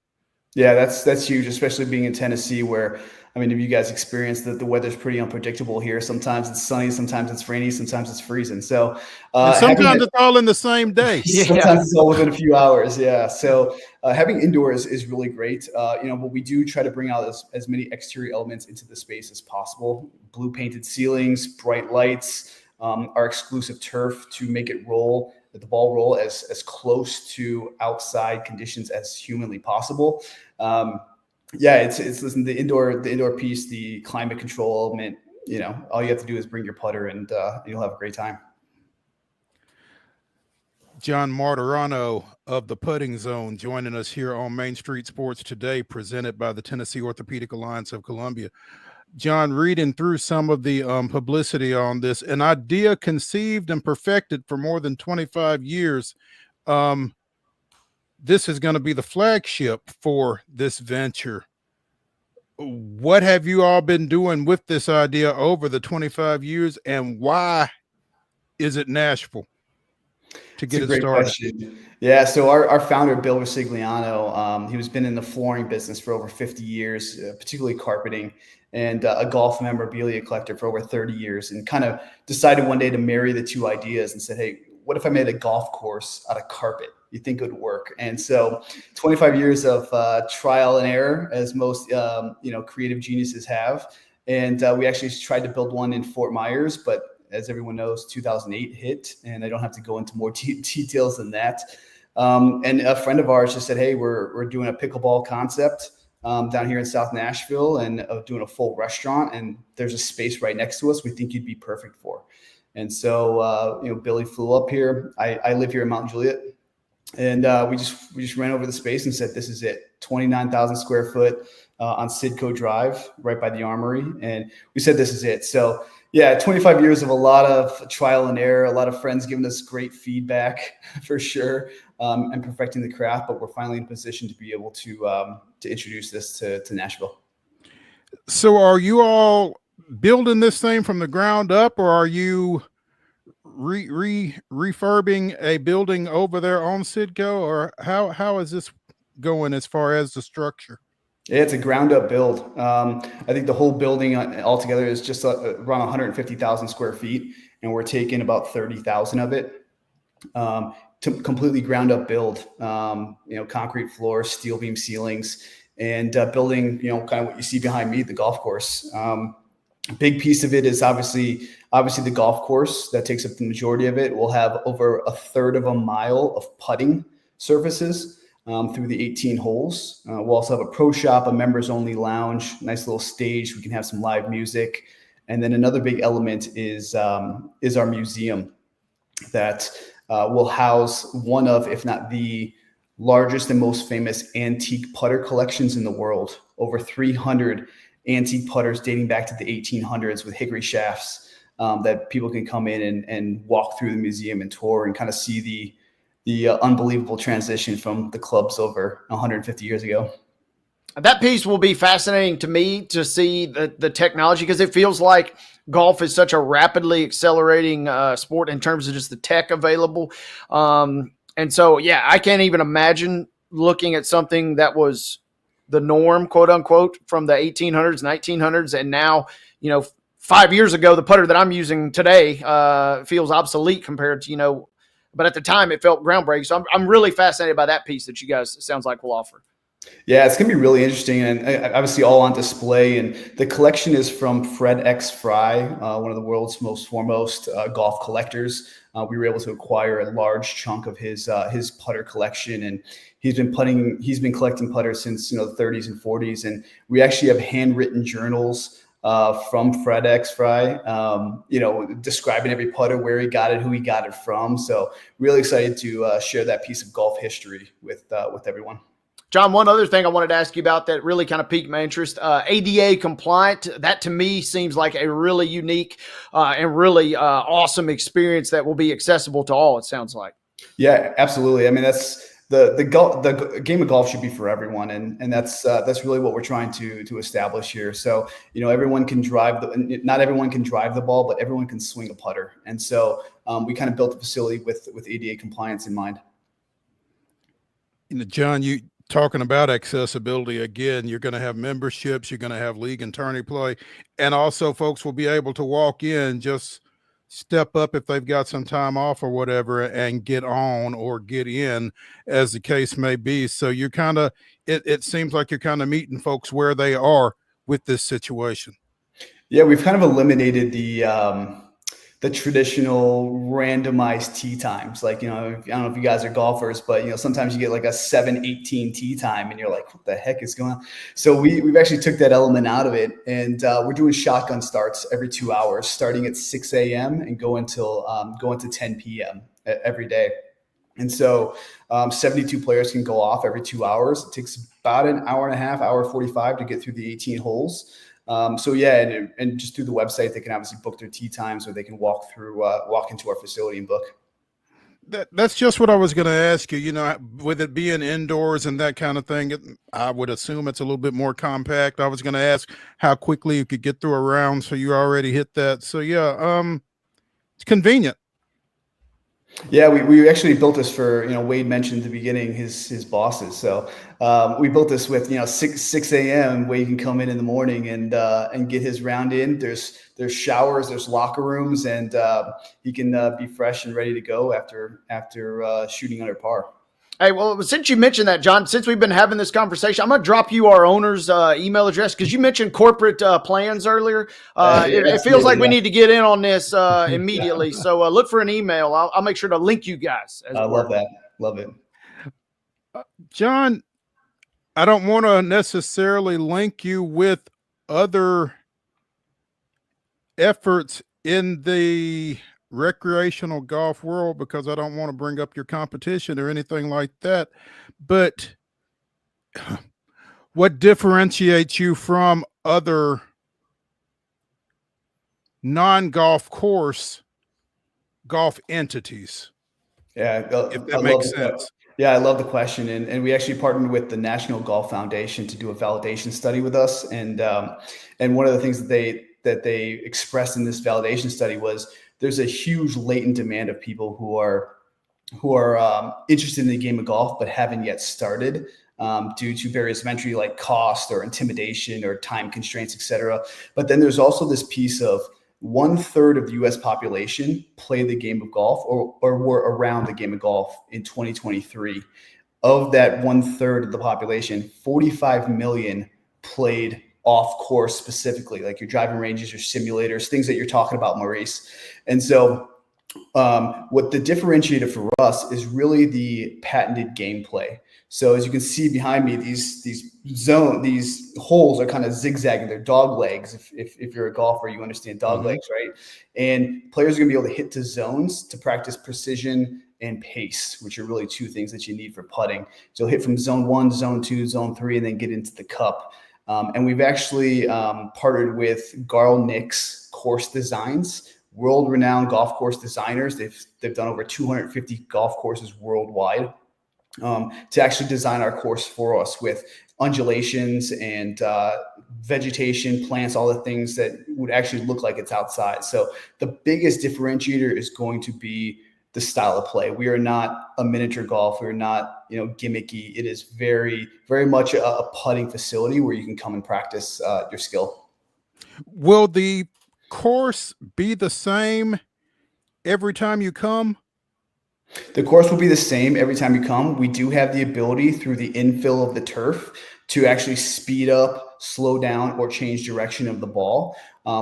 Yeah, that's huge, especially being in Tennessee, where, I mean, have you guys experienced that the weather's pretty unpredictable here? Sometimes it's sunny, sometimes it's rainy, sometimes it's freezing. So sometimes it's all in the same day. Sometimes it's all within a few hours. Yeah. So having indoors is really great. But we do try to bring out as many exterior elements into the space as possible. Blue painted ceilings, bright lights, our exclusive turf to make it roll, the ball roll as close to outside conditions as humanly possible. Yeah, it's listen, the indoor piece, the climate control element, all you have to do is bring your putter and you'll have a great time. John Martarano of the Putting Zone joining us here on Main Street Sports Today, presented by the Tennessee Orthopedic Alliance of Columbia. John, reading through some of the publicity on this, an idea conceived and perfected for more than 25 years. This is going to be the flagship for this venture. What have you all been doing with this idea over the 25 years, and why is it Nashville to get it started? Question. Yeah, so our founder, Bill Rosigliano, he's been in the flooring business for over 50 years, particularly carpeting, and a golf memorabilia collector for over 30 years, and kind of decided one day to marry the two ideas and said, hey, what if I made a golf course out of carpet? You think it would work? And so 25 years of trial and error, as most creative geniuses have, And we actually tried to build one in Fort Myers, but as everyone knows, 2008 hit, and I don't have to go into more details than that. And a friend of ours just said, hey, we're doing a pickleball concept down here in South Nashville, and doing a full restaurant, and there's a space right next to us we think you'd be perfect for. And so, Billy flew up here. I live here in Mount Juliet, and we just ran over the space and said, this is it. 29,000 square foot on Sidco Drive, right by the Armory. And we said, this is it. So yeah, 25 years of a lot of trial and error, a lot of friends giving us great feedback for sure, and perfecting the craft, but we're finally in a position to be able to introduce this to Nashville. So are you all building this thing from the ground up, or are you refurbing a building over there on Sidco, or how is this going as far as the structure? Yeah, it's a ground up build. I think the whole building altogether is just around 150,000 square feet, and we're taking about 30,000 of it to completely ground up build. Concrete floors, steel beam ceilings, and building, kind of what you see behind me, the golf course. A big piece of it is obviously the golf course that takes up the majority of it. We'll have over a third of a mile of putting surfaces through the 18 holes. We'll also have a pro shop, a members only lounge, nice little stage. We can have some live music. And then another big element is our museum that will house one of, if not the largest and most famous antique putter collections in the world. Over 300 antique putters dating back to the 1800s with hickory shafts that people can come in and walk through the museum and tour and kind of see the unbelievable transition from the clubs over 150 years ago. That piece will be fascinating to me to see the technology, because it feels like golf is such a rapidly accelerating sport in terms of just the tech available. And so, yeah, I can't even imagine looking at something that was the norm, quote unquote, from the 1800s, 1900s. And now, 5 years ago, the putter that I'm using today feels obsolete compared to, but at the time it felt groundbreaking. So I'm really fascinated by that piece that you guys, it sounds like, will offer. Yeah, it's going to be really interesting, and obviously all on display. And the collection is from Fred X. Fry, one of the world's most foremost golf collectors. We were able to acquire a large chunk of his putter collection, and he's been collecting putters since the 30s and 40s. And we actually have handwritten journals from Fred X. Fry, describing every putter, where he got it, who he got it from. So really excited to share that piece of golf history with everyone. John, one other thing I wanted to ask you about that really kind of piqued my interest, ADA compliant. That to me seems like a really unique and really awesome experience that will be accessible to all, it sounds like. Yeah, absolutely. I mean, that's the game of golf should be for everyone. And that's really what we're trying to establish here. So, everyone can not everyone can drive the ball, but everyone can swing a putter. And so we kind of built the facility with ADA compliance in mind. John, you talking about accessibility again, you're going to have memberships, you're going to have league and tourney play, and also folks will be able to walk in, just step up if they've got some time off or whatever, and get on or get in, as the case may be. So you're kind of, it seems like you're kind of meeting folks where they are with this situation. Yeah, we've kind of eliminated the traditional randomized tee times. Like, I don't know if you guys are golfers, but sometimes you get like a 7-18 tee time and you're like, what the heck is going on? So we've actually took that element out of it, and we're doing shotgun starts every 2 hours, starting at 6 a.m. and go until 10 p.m. every day. And so 72 players can go off every 2 hours. It takes about an hour and a half, hour 45 to get through the 18 holes. So yeah, and just through the website, they can obviously book their tee times, or they can walk into our facility and book. That's just what I was going to ask you. With it being indoors and that kind of thing, I would assume it's a little bit more compact. I was going to ask how quickly you could get through a round, so you already hit that. So yeah, it's convenient. Yeah, we actually built this for, Wade mentioned at the beginning his bosses. So we built this with 6 a.m. where you can come in the morning and get his round in. There's showers, there's locker rooms, and he can be fresh and ready to go after shooting under par. Hey, well, since you mentioned that, John, since we've been having this conversation, I'm going to drop you our owner's email address because you mentioned corporate plans earlier. It feels like we need to get in on this immediately. So look for an email. I'll make sure to link you guys. I love that. Love it. John, I don't want to necessarily link you with other efforts in the recreational golf world because I don't want to bring up your competition or anything like that. But what differentiates you from other non-golf course golf entities? Yeah, if that makes sense. Yeah, I love the question. And we actually partnered with the National Golf Foundation to do a validation study with us. And one of the things that they expressed in this validation study was there's a huge latent demand of people who are interested in the game of golf but haven't yet started due to various entry like cost or intimidation or time constraints, et cetera. But then there's also this piece of 1/3 of the U.S. population play the game of golf or were around the game of golf in 2023. Of that 1/3 of the population, 45 million played off course specifically, like your driving ranges, your simulators, things that you're talking about, Maurice. And so what the differentiator for us is really the patented gameplay. So as you can see behind me, these holes are kind of zigzagging. They're dog legs. If you're a golfer, you understand dog legs, right? And players are going to be able to hit to zones to practice precision and pace, which are really two things that you need for putting. So hit from zone 1, zone 2, zone 3, and then get into the cup. And we've actually partnered with Garl Nix Course Designs, world-renowned golf course designers. They've done over 250 golf courses worldwide to actually design our course for us with undulations and vegetation, plants, all the things that would actually look like it's outside. So the biggest differentiator is going to be the style of play. We are not a miniature golf. We're not, gimmicky. It is very, very much a putting facility where you can come and practice your skill. Will the course be the same every time you come? The course will be the same every time you come. We do have the ability through the infill of the turf to actually speed up, slow down, or change direction of the ball.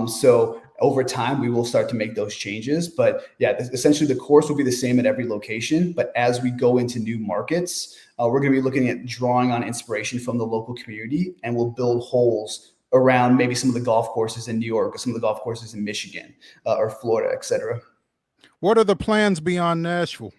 So over time, we will start to make those changes. But yeah, essentially the course will be the same at every location. But as we go into new markets, we're going to be looking at drawing on inspiration from the local community, and we'll build holes around maybe some of the golf courses in New York or some of the golf courses in Michigan or Florida, et cetera. What are the plans beyond Nashville?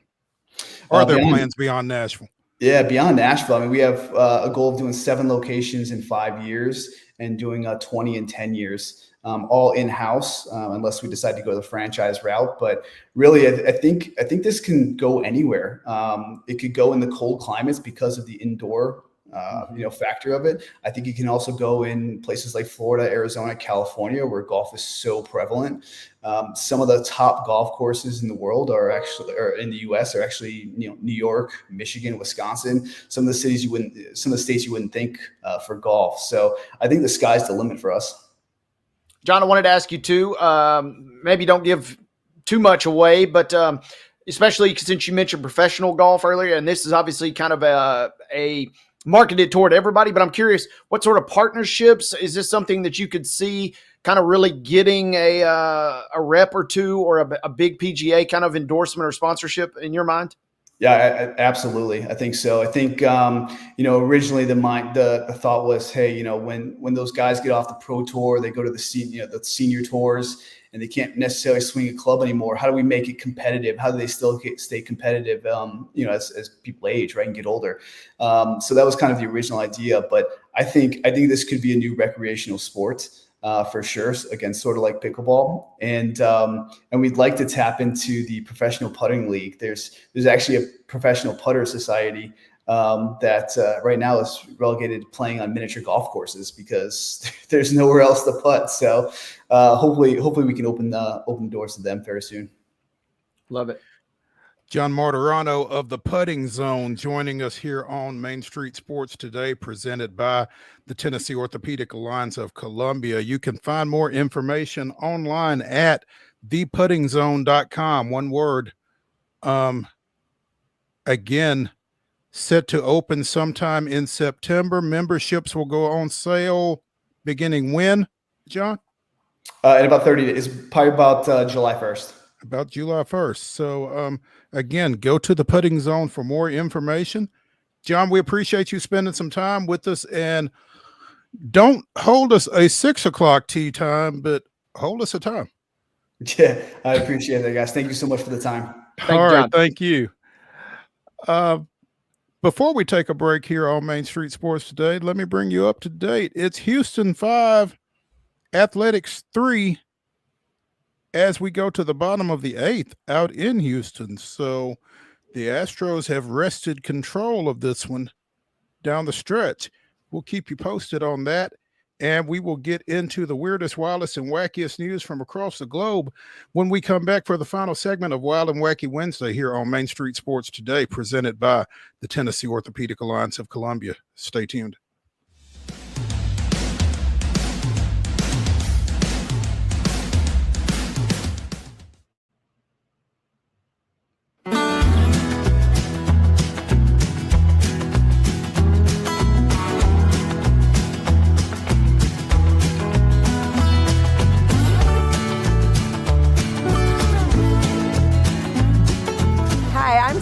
Are there plans beyond Nashville? Yeah, beyond Nashville. I mean, we have a goal of doing 7 locations in 5 years and doing 20 in 10 years, all in-house, unless we decide to go the franchise route. But really, I think this can go anywhere. It could go in the cold climates because of the indoor factor of it. I think it can also go in places like Florida, Arizona, California, where golf is so prevalent. Some of the top golf courses in the world or in the U.S. are actually, New York, Michigan, Wisconsin, some of the states you wouldn't think for golf. So I think the sky's the limit for us. John, I wanted to ask you too, maybe don't give too much away, but especially since you mentioned professional golf earlier, and this is obviously kind of a marketed toward everybody, but I'm curious, what sort of partnerships, is this something that you could see kind of really getting a rep or two or a big PGA kind of endorsement or sponsorship in your mind? Yeah, absolutely. I think so. I think, originally the thought was, hey, when those guys get off the pro tour, they go to the senior tours and they can't necessarily swing a club anymore. How do we make it competitive? How do they still stay competitive, as people age, right, and get older? So that was kind of the original idea. But I think this could be a new recreational sport. For sure, again, sort of like pickleball, and we'd like to tap into the professional putting league. There's actually a professional putter society that right now is relegated to playing on miniature golf courses because there's nowhere else to putt. So hopefully we can open the doors to them very soon. Love it. John Martarano of the Putting Zone joining us here on Main Street Sports today, presented by the Tennessee Orthopedic Alliance of Columbia. You can find more information online at theputtingzone.com. One word. Again, set to open sometime in September. Memberships will go on sale beginning when, John? In about 30 days, probably about July 1st. About July 1st. So, again, go to the Putting Zone for more information. John, we appreciate you spending some time with us, and don't hold us a 6 o'clock tee time, but hold us a time. Yeah, I appreciate it, guys. Thank you so much for the time. All right, thank you. Before we take a break here on Main Street Sports Today, let me bring you up to date. It's Houston 5, Athletics 3, as we go to the bottom of the 8th out in Houston. So the Astros have wrested control of this one down the stretch. We'll keep you posted on that, and we will get into the weirdest, wildest, and wackiest news from across the globe when we come back for the final segment of Wild and Wacky Wednesday here on Main Street Sports Today, presented by the Tennessee Orthopedic Alliance of Columbia. Stay tuned.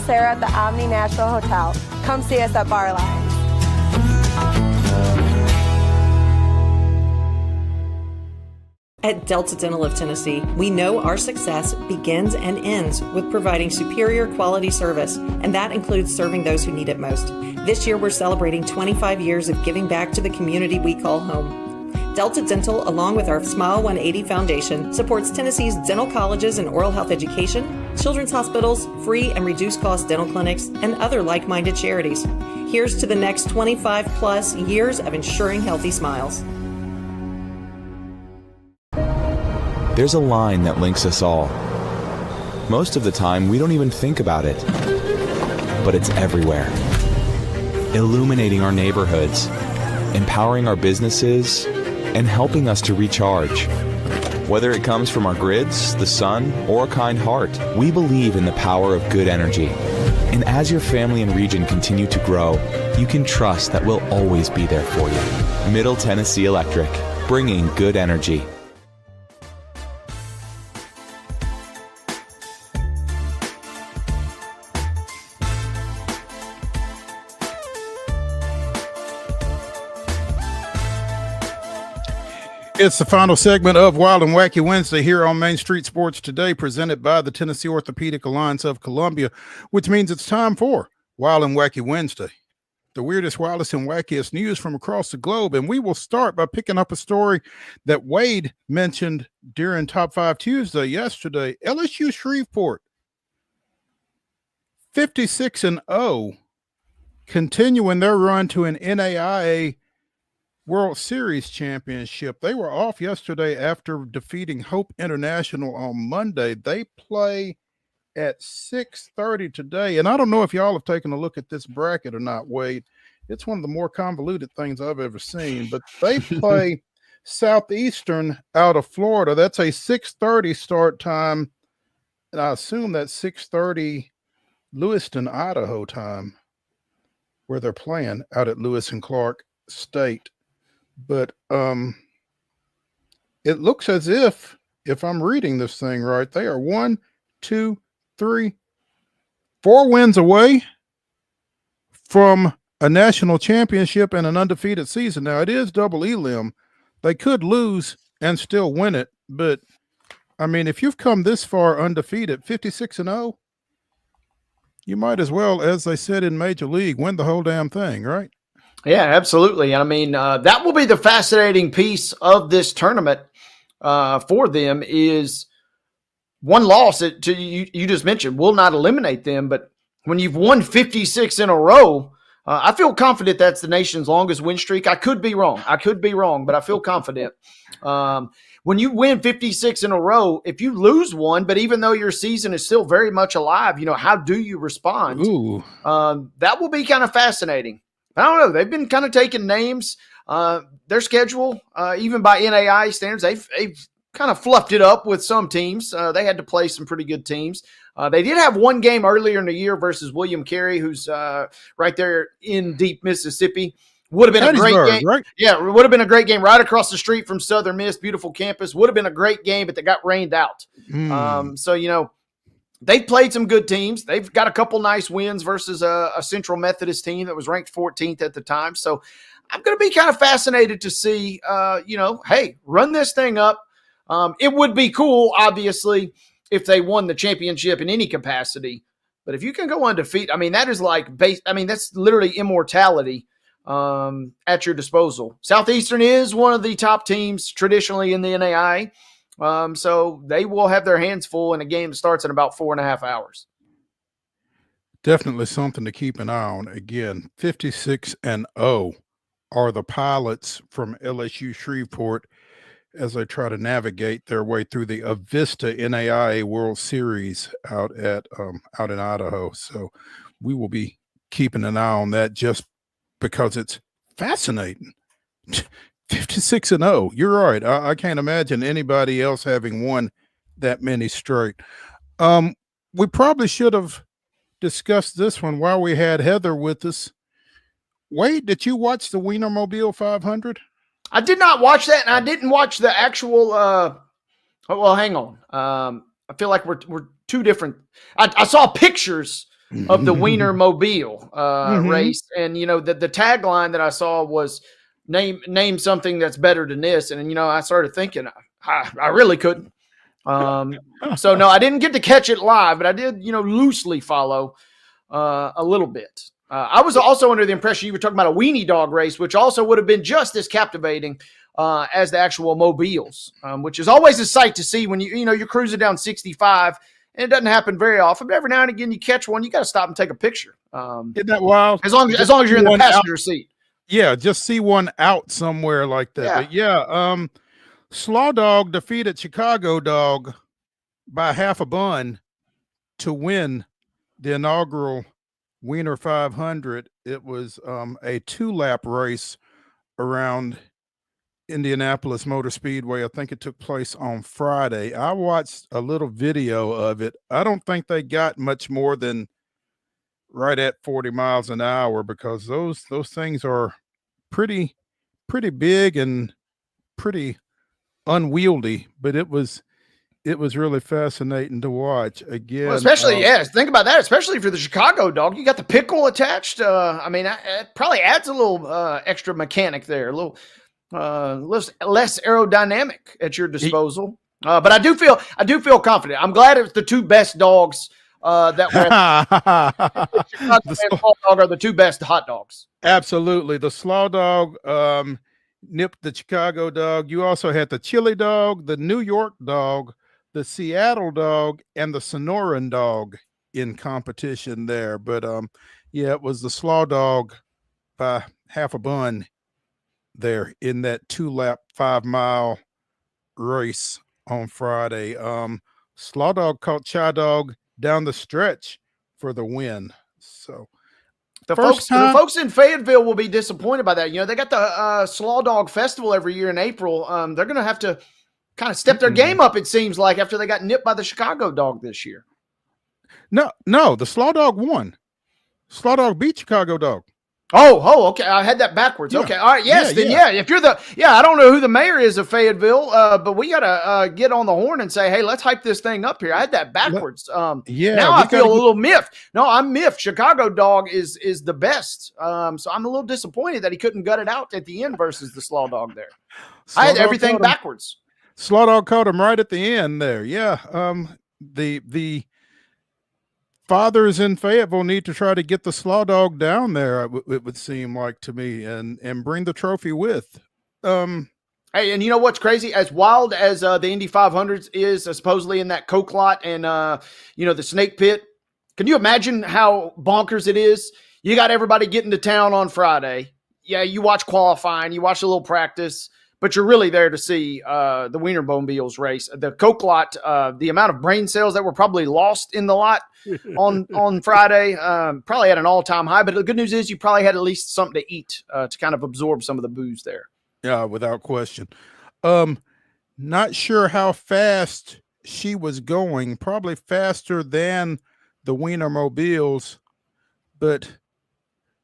Sarah at the Omni Nashville Hotel. Come see us at Bar Lions. At Delta Dental of Tennessee, we know our success begins and ends with providing superior quality service, and that includes serving those who need it most. This year, we're celebrating 25 years of giving back to the community we call home. Delta Dental, along with our Smile 180 Foundation, supports Tennessee's dental colleges and oral health education, children's hospitals, free and reduced cost dental clinics, and other like-minded charities. Here's to the next 25 plus years of ensuring healthy smiles. There's a line that links us all. Most of the time, we don't even think about it, but it's everywhere. Illuminating our neighborhoods, empowering our businesses, and helping us to recharge. Whether it comes from our grids, the sun, or a kind heart, we believe in the power of good energy. And as your family and region continue to grow, you can trust that we'll always be there for you. Middle Tennessee Electric, bringing good energy. It's the final segment of Wild and Wacky Wednesday here on Main Street Sports Today, presented by the Tennessee Orthopedic Alliance of Columbia, which means it's time for Wild and Wacky Wednesday, the weirdest, wildest, and wackiest news from across the globe. And we will start by picking up a story that Wade mentioned during Top 5 Tuesday yesterday. LSU Shreveport, 56-0, continuing their run to an NAIA World Series championship. They were off yesterday after defeating Hope International on Monday. They play at 6:30 today. And I don't know if y'all have taken a look at this bracket or not, Wade. It's one of the more convoluted things I've ever seen. But they play Southeastern out of Florida. That's a 6:30 start time. And I assume that's 6:30 Lewiston, Idaho time, where they're playing out at Lewis and Clark State. But it looks as if I'm reading this thing right, they are 1, 2, 3, 4 wins away from a national championship and an undefeated season. Now, it is double elim. They could lose and still win it. But, I mean, if you've come this far undefeated, 56-0, you might as well, as they said in Major League, win the whole damn thing, right? Yeah, absolutely. I mean, that will be the fascinating piece of this tournament for them is one loss that you just mentioned will not eliminate them. But when you've won 56 in a row, I feel confident that's the nation's longest win streak. I could be wrong, but I feel confident. When you win 56 in a row, if you lose one, but even though your season is still very much alive, how do you respond? Ooh. That will be kind of fascinating. I don't know. They've been kind of taking names. Their schedule, even by NAIA standards, they've kind of fluffed it up with some teams. They had to play some pretty good teams. They did have one game earlier in the year versus William Carey, who's right there in deep Mississippi. Would have been a great game. Right? Yeah, it would have been a great game right across the street from Southern Miss. Beautiful campus. Would have been a great game, but they got rained out. So, you know, they've played some good teams. They've got a couple nice wins versus a Central Methodist team that was ranked 14th at the time. So I'm going to be kind of fascinated to see, you know, hey, run this thing up. It would be cool, obviously, if they won the championship in any capacity. But if you can go undefeated, I mean, that is like base. I mean, that's literally immortality at your disposal. Southeastern is one of the top teams traditionally in the NAIA. So they will have their hands full in a game that starts in about 4.5 hours. Definitely something to keep an eye on. Again, 56-0 are the pilots from LSU Shreveport as they try to navigate their way through the Avista NAIA World Series out in Idaho. So we will be keeping an eye on that just because it's fascinating. 56-0. You're right. I can't imagine anybody else having won that many straight. We probably should have discussed this one while we had Heather with us. Wade, did you watch the Wienermobile 500? I did not watch that, and I didn't watch the actual. Well, hang on. I feel like we're two different. I saw pictures of the Wienermobile race, and you know the tagline that I saw was name something that's better than this, and you know I started thinking I really couldn't. So no, I didn't get to catch it live, but I did loosely follow a little bit. I was also under the impression you were talking about a weenie dog race, which also would have been just as captivating as the actual mobiles, which is always a sight to see when you're cruising down 65, and it doesn't happen very often. But every now and again, you catch one, you got to stop and take a picture. Isn't that wild? As long as you're in the passenger seat. Yeah, just see one out somewhere like that. But yeah, Slaw Dog defeated Chicago Dog by half a bun to win the inaugural Wiener 500. It was a 2-lap race around Indianapolis Motor Speedway. I think it took place on Friday. I watched a little video of it. I don't think they got much more than right at 40 miles an hour because those things are pretty big and pretty unwieldy, but it was really fascinating to watch. Again, well, especially think about that, especially for the Chicago Dog, you got the pickle attached. I mean, it probably adds a little extra mechanic there, a little less aerodynamic at your disposal. But I do feel confident. I'm glad it's the two best dogs that were Chicago and Slaw Dog are the two best hot dogs. Absolutely. The Slaw Dog nipped the Chicago Dog. You also had the Chili Dog, the New York Dog, the Seattle Dog, and the Sonoran Dog in competition there. But yeah, it was the Slaw Dog by half a bun there in that 2-lap 5-mile race on Friday. Slaw Dog caught Chi Dog down the stretch for the win. So the folks in Fayetteville will be disappointed by that. They got the Slaw Dog Festival every year in April. They're going to have to kind of step their game up, it seems like, after they got nipped by the Chicago Dog this year. No, the Slaw Dog won. Slaw Dog beat Chicago Dog. Oh, okay. I had that backwards. Yeah. Okay. All right. Yes. If you're I don't know who the mayor is of Fayetteville, but we got to get on the horn and say, hey, let's hype this thing up here. I had that backwards. Now I feel a little miffed. No, I'm miffed. Chicago Dog is the best. So I'm a little disappointed that he couldn't gut it out at the end versus the Slaw Dog there. I had everything backwards. Slaw Dog caught him right at the end there. Yeah. The fathers in Fayetteville need to try to get the Slaw Dog down there, it would seem like to me, and bring the trophy with. Hey, and you know what's crazy? As wild as the Indy 500s is supposedly in that Coke lot and, the Snake Pit, can you imagine how bonkers it is? You got everybody getting to town on Friday. Yeah, you watch qualifying, you watch a little practice, but you're really there to see the Wienermobiles race. The Coke lot, the amount of brain cells that were probably lost in the lot on Friday, probably at an all-time high. But the good news is you probably had at least something to eat to kind of absorb some of the booze there. Yeah, without question. Not sure how fast she was going, probably faster than the Wienermobiles, but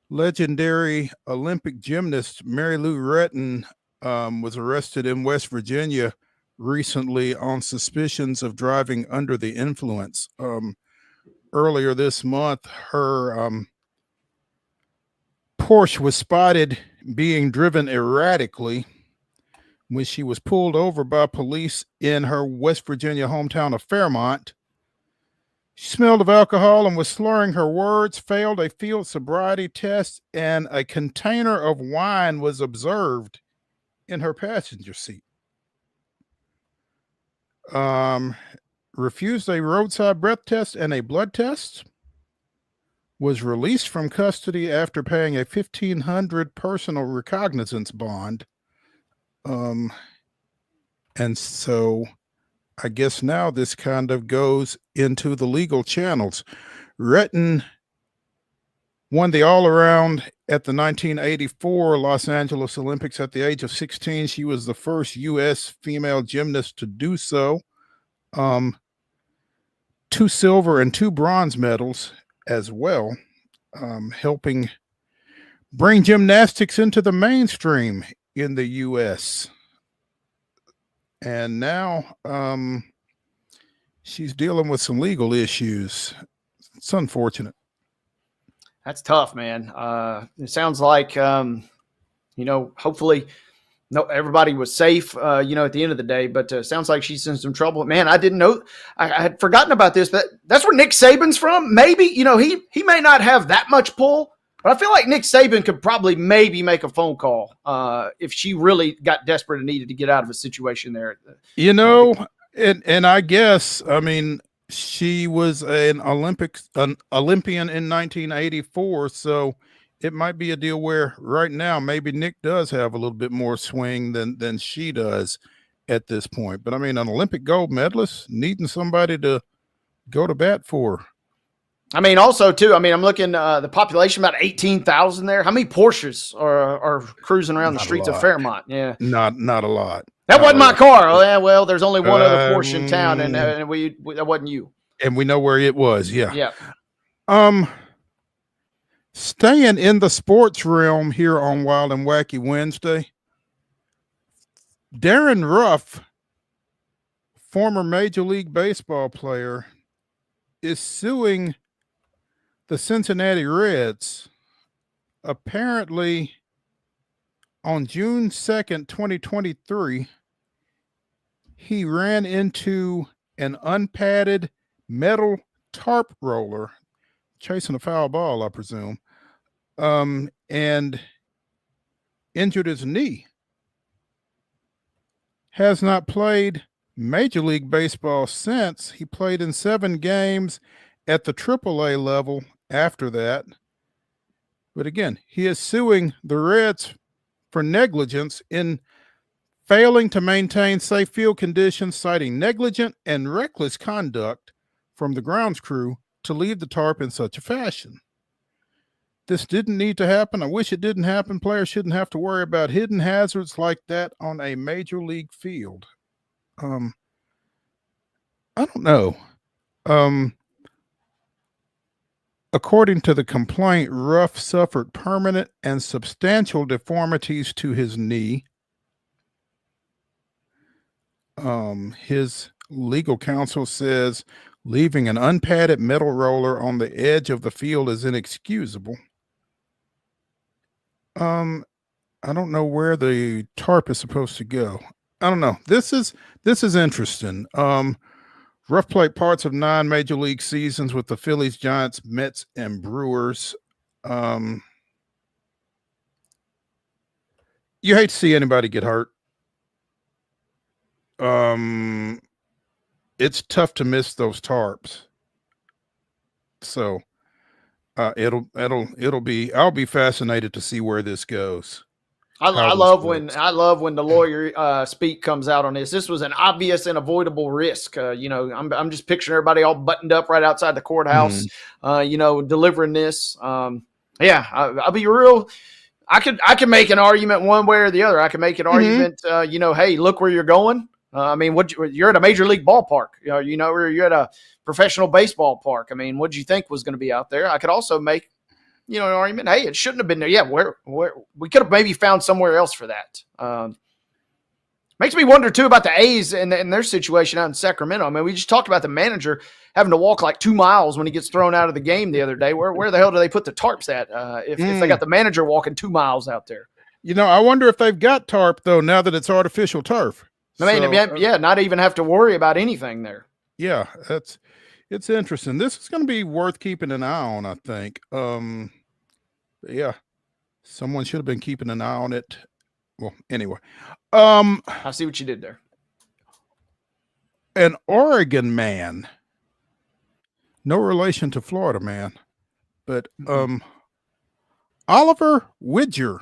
legendary Olympic gymnast Mary Lou Retton was arrested in West Virginia recently on suspicions of driving under the influence. Earlier this month, her Porsche was spotted being driven erratically when she was pulled over by police in her West Virginia hometown of Fairmont. She smelled of alcohol and was slurring her words, failed a field sobriety test, and a container of wine was observed in her passenger seat. Refused a roadside breath test and a blood test. Was released from custody after paying a $1,500 personal recognizance bond. And so I guess now this kind of goes into the legal channels. Retton won the all-around at the 1984 Los Angeles Olympics at the age of 16. She was the first U.S. female gymnast to do so. 2 silver and 2 bronze medals as well, helping bring gymnastics into the mainstream in the U.S. And now she's dealing with some legal issues. It's unfortunate. That's tough, man. It sounds like, hopefully everybody was safe, at the end of the day, but sounds like she's in some trouble. Man, I didn't know. I had forgotten about this, but that's where Nick Saban's from. Maybe, he may not have that much pull, but I feel like Nick Saban could probably maybe make a phone call if she really got desperate and needed to get out of a situation there. And I guess, she was an Olympian in 1984, so it might be a deal where right now maybe Nick does have a little bit more swing than she does at this point. But an Olympic gold medalist needing somebody to go to bat for. Also too, I'm looking the population about 18,000 there. How many Porsches are cruising around the streets of Fairmont? Yeah, not a lot. That wasn't my car. Oh, yeah, well, there's only one other Porsche in town, and that wasn't you. And we know where it was. Yeah. Yeah. Staying in the sports realm here on Wild and Wacky Wednesday, Darren Ruff, former Major League Baseball player, is suing the Cincinnati Reds. Apparently, on June 2nd, 2023, he ran into an unpadded metal tarp roller, chasing a foul ball, I presume, and injured his knee. Has not played Major League Baseball since. He played in 7 games at the AAA level after that. But again, he is suing the Reds for negligence in failing to maintain safe field conditions, citing negligent and reckless conduct from the grounds crew to leave the tarp in such a fashion. This didn't need to happen. I wish it didn't happen. Players shouldn't have to worry about hidden hazards like that on a major league field. I don't know. According to the complaint, Ruff suffered permanent and substantial deformities to his knee. His legal counsel says leaving an unpadded metal roller on the edge of the field is inexcusable. I don't know where the tarp is supposed to go. I don't know. This is interesting. Ruff played parts of 9 major league seasons with the Phillies, Giants, Mets, and Brewers. You hate to see anybody get hurt. It's tough to miss those tarps. So I'll be fascinated to see where this goes. I love when the lawyer speak comes out on this. This was an obvious and avoidable risk. I'm just picturing everybody all buttoned up right outside the courthouse, delivering this. I'll be real. I could make an argument one way or the other. I could make an argument, hey, look where you're going. I mean, you're at a major league ballpark, or you're at a professional baseball park. I mean, what did you think was going to be out there? I could also make, an argument. Hey, it shouldn't have been there. Yeah, where we could have maybe found somewhere else for that. Makes me wonder too about the A's and their situation out in Sacramento. I mean, we just talked about the manager having to walk like 2 miles when he gets thrown out of the game the other day. Where the hell do they put the tarps at if they got the manager walking 2 miles out there? I wonder if they've got tarp though now that it's artificial turf. I mean, not even have to worry about anything there. Yeah, it's interesting. This is going to be worth keeping an eye on, I think. Yeah, someone should have been keeping an eye on it. Well, anyway, I see what you did there. An Oregon man, no relation to Florida man, but Oliver Widger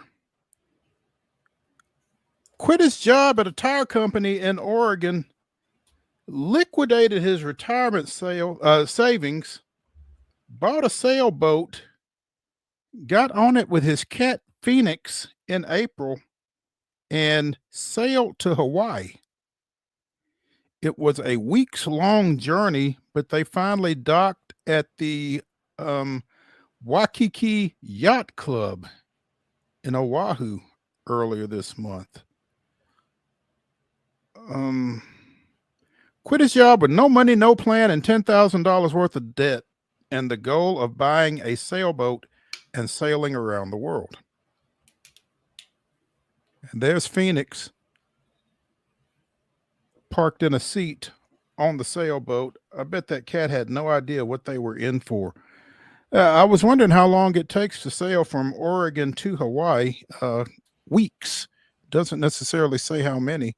quit his job at a tire company in Oregon, liquidated his retirement savings, bought a sailboat, got on it with his cat Phoenix in April, and sailed to Hawaii. It was a weeks-long journey, but they finally docked at the Waikiki Yacht Club in Oahu earlier this month. Quit his job with no money, no plan, and $10,000 worth of debt, and the goal of buying a sailboat and sailing around the world. And there's Phoenix parked in a seat on the sailboat. I bet that cat had no idea what they were in for. I was wondering how long it takes to sail from Oregon to Hawaii. Weeks. Doesn't necessarily say how many,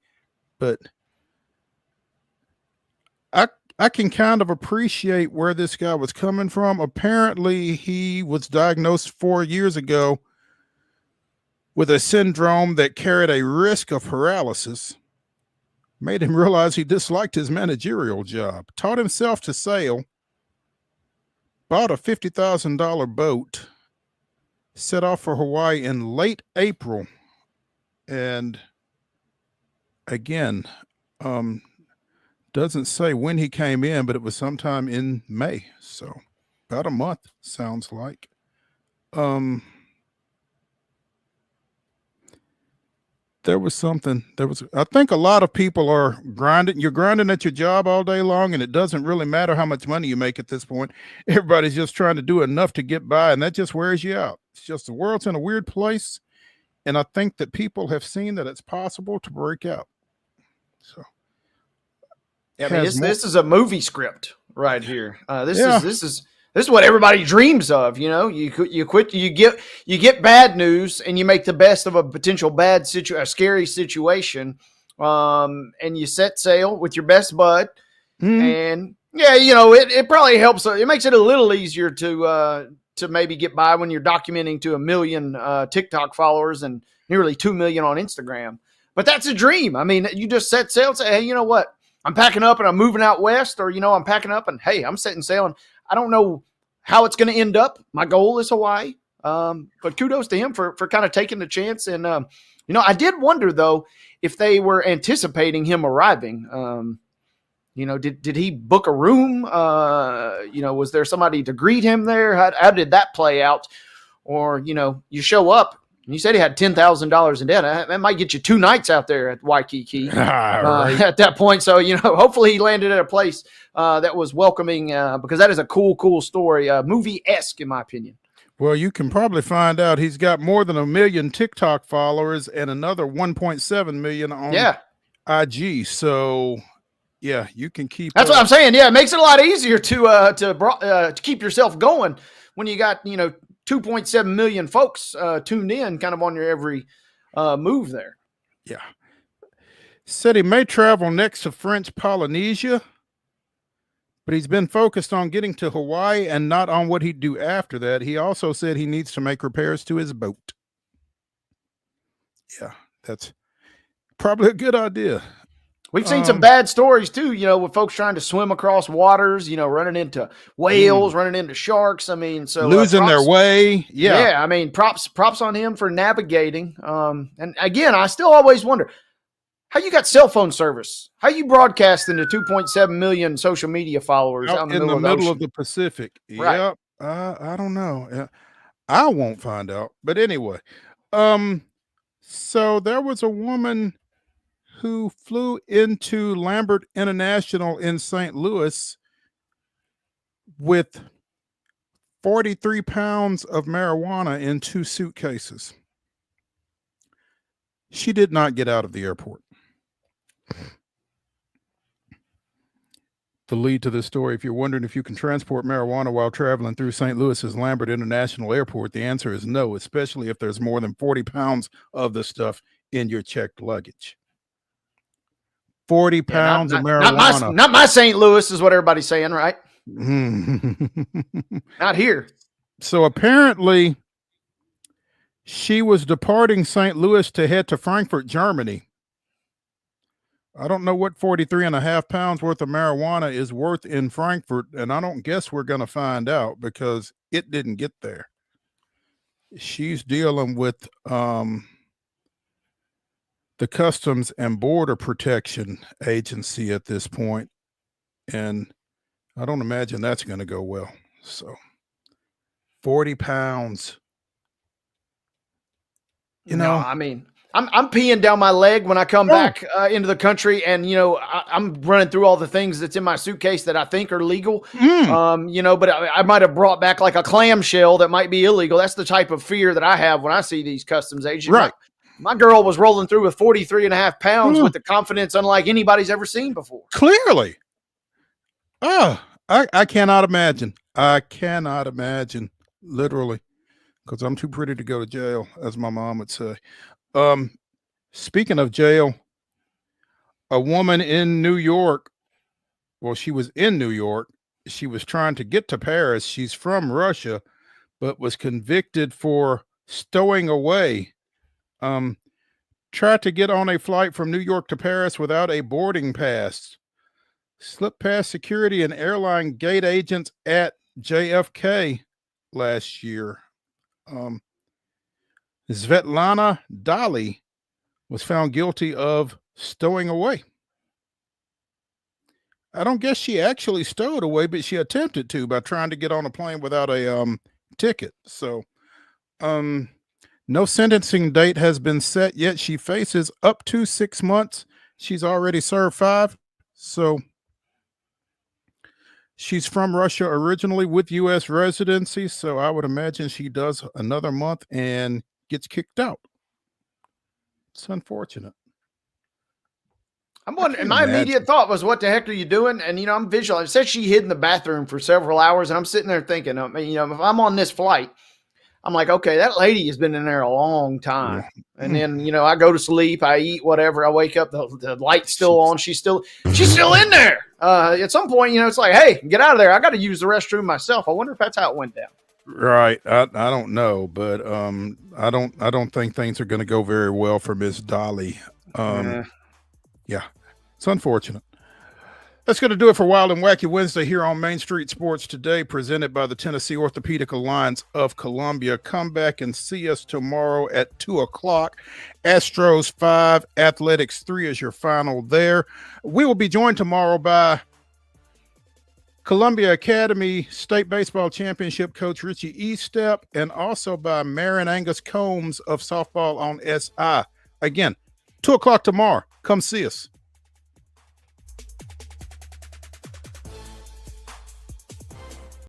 but I can kind of appreciate where this guy was coming from. Apparently, he was diagnosed 4 years ago with a syndrome that carried a risk of paralysis, made him realize he disliked his managerial job, taught himself to sail, bought a $50,000 boat, set off for Hawaii in late April, and again, doesn't say when he came in, but it was sometime in May. So about a month, sounds like. I think a lot of people are grinding. You're grinding at your job all day long, and it doesn't really matter how much money you make at this point. Everybody's just trying to do enough to get by, and that just wears you out. It's just the world's in a weird place, and I think that people have seen that it's possible to break out. So. Yeah, I mean, this is a movie script right here. This is what everybody dreams of. You quit, you get bad news, and you make the best of a potential a scary situation, and you set sail with your best bud, and it probably helps. It makes it a little easier to maybe get by when you're documenting to 1 million TikTok followers and nearly 2 million on Instagram. But that's a dream. I mean, you just set sail and say, hey, you know what? I'm packing up and I'm moving out west, or, I'm packing up and, hey, I'm setting sail. And I don't know how it's going to end up. My goal is Hawaii. But kudos to him for kind of taking the chance. And, I did wonder, though, if they were anticipating him arriving. Did he book a room? Was there somebody to greet him there? How did that play out? Or, you show up. You said he had $10,000 in debt. That might get you 2 nights out there at Waikiki right. At that point. So, hopefully he landed at a place that was welcoming because that is a cool story. Movie-esque, in my opinion. Well, you can probably find out he's got more than 1 million TikTok followers and another 1.7 million on IG. So, yeah, you can keep. That's what I'm saying. Yeah, it makes it a lot easier to keep yourself going when you got, 2.7 million folks tuned in kind of on your every move there. Yeah. Said he may travel next to French Polynesia, but he's been focused on getting to Hawaii and not on what he'd do after that. He also said he needs to make repairs to his boat. Yeah, that's probably a good idea. We've seen some bad stories too, with folks trying to swim across waters, running into whales, running into sharks. I mean, so losing their way. Yeah. I mean, props on him for navigating. And again, I still always wonder, How you got cell phone service? How you broadcasting to 2.7 million social media followers out in the middle of the Pacific? Right. Yep. I don't know. I won't find out. But anyway, so there was a woman who flew into Lambert International in St. Louis with 43 pounds of marijuana in 2 suitcases. She did not get out of the airport. The lead to this story, if you're wondering if you can transport marijuana while traveling through St. Louis's Lambert International Airport, the answer is no, especially if there's more than 40 pounds of the stuff in your checked luggage. 40 pounds of marijuana. Not my St. Louis is what everybody's saying, right? Not here. So apparently she was departing St. Louis to head to Frankfurt, Germany. I don't know what 43.5 pounds worth of marijuana is worth in Frankfurt, and I don't guess we're going to find out because it didn't get there. She's dealing with the Customs and Border Protection Agency at this point, and I don't imagine that's going to go well. So 40 pounds. You know, I mean, I'm peeing down my leg when I come back into the country, and I'm running through all the things that's in my suitcase that I think are legal. But I might have brought back like a clamshell that might be illegal. That's the type of fear that I have when I see these customs agents. Right. My girl was rolling through with 43.5 pounds with the confidence unlike anybody's ever seen before. Clearly. I cannot imagine. I cannot imagine, literally, because I'm too pretty to go to jail, as my mom would say. Speaking of jail, a woman in New York, well, she was in New York. She was trying to get to Paris. She's from Russia, but was convicted for stowing away. Tried to get on a flight from New York to Paris without a boarding pass. Slipped past security and airline gate agents at JFK last year. Svetlana Dali was found guilty of stowing away. I don't guess she actually stowed away, but she attempted to by trying to get on a plane without a ticket. So no sentencing date has been set yet. She faces up to 6 months. She's already served 5. So she's from Russia originally with U.S. residency. So I would imagine she does another month and gets kicked out. It's unfortunate. I'm wondering, my immediate thought was, what the heck are you doing? And, I'm visualizing. It said she hid in the bathroom for several hours, and I'm sitting there thinking, if I'm on this flight, I'm like, okay, that lady has been in there a long time. And then, I go to sleep, I eat whatever, I wake up, the light's still on. She's still in there. At some point, it's like, hey, get out of there. I got to use the restroom myself. I wonder if that's how it went down. Right. I don't know, but I don't think things are going to go very well for Miss Dolly. Yeah, it's unfortunate. That's going to do it for Wild and Wacky Wednesday here on Main Street Sports Today, presented by the Tennessee Orthopedic Alliance of Columbia. Come back and see us tomorrow at 2:00. Astros 5, Athletics 3 is your final there. We will be joined tomorrow by Columbia Academy State Baseball Championship coach Richie Eastep, and also by Marin Angus Combs of softball on SI. Again, 2:00 tomorrow. Come see us.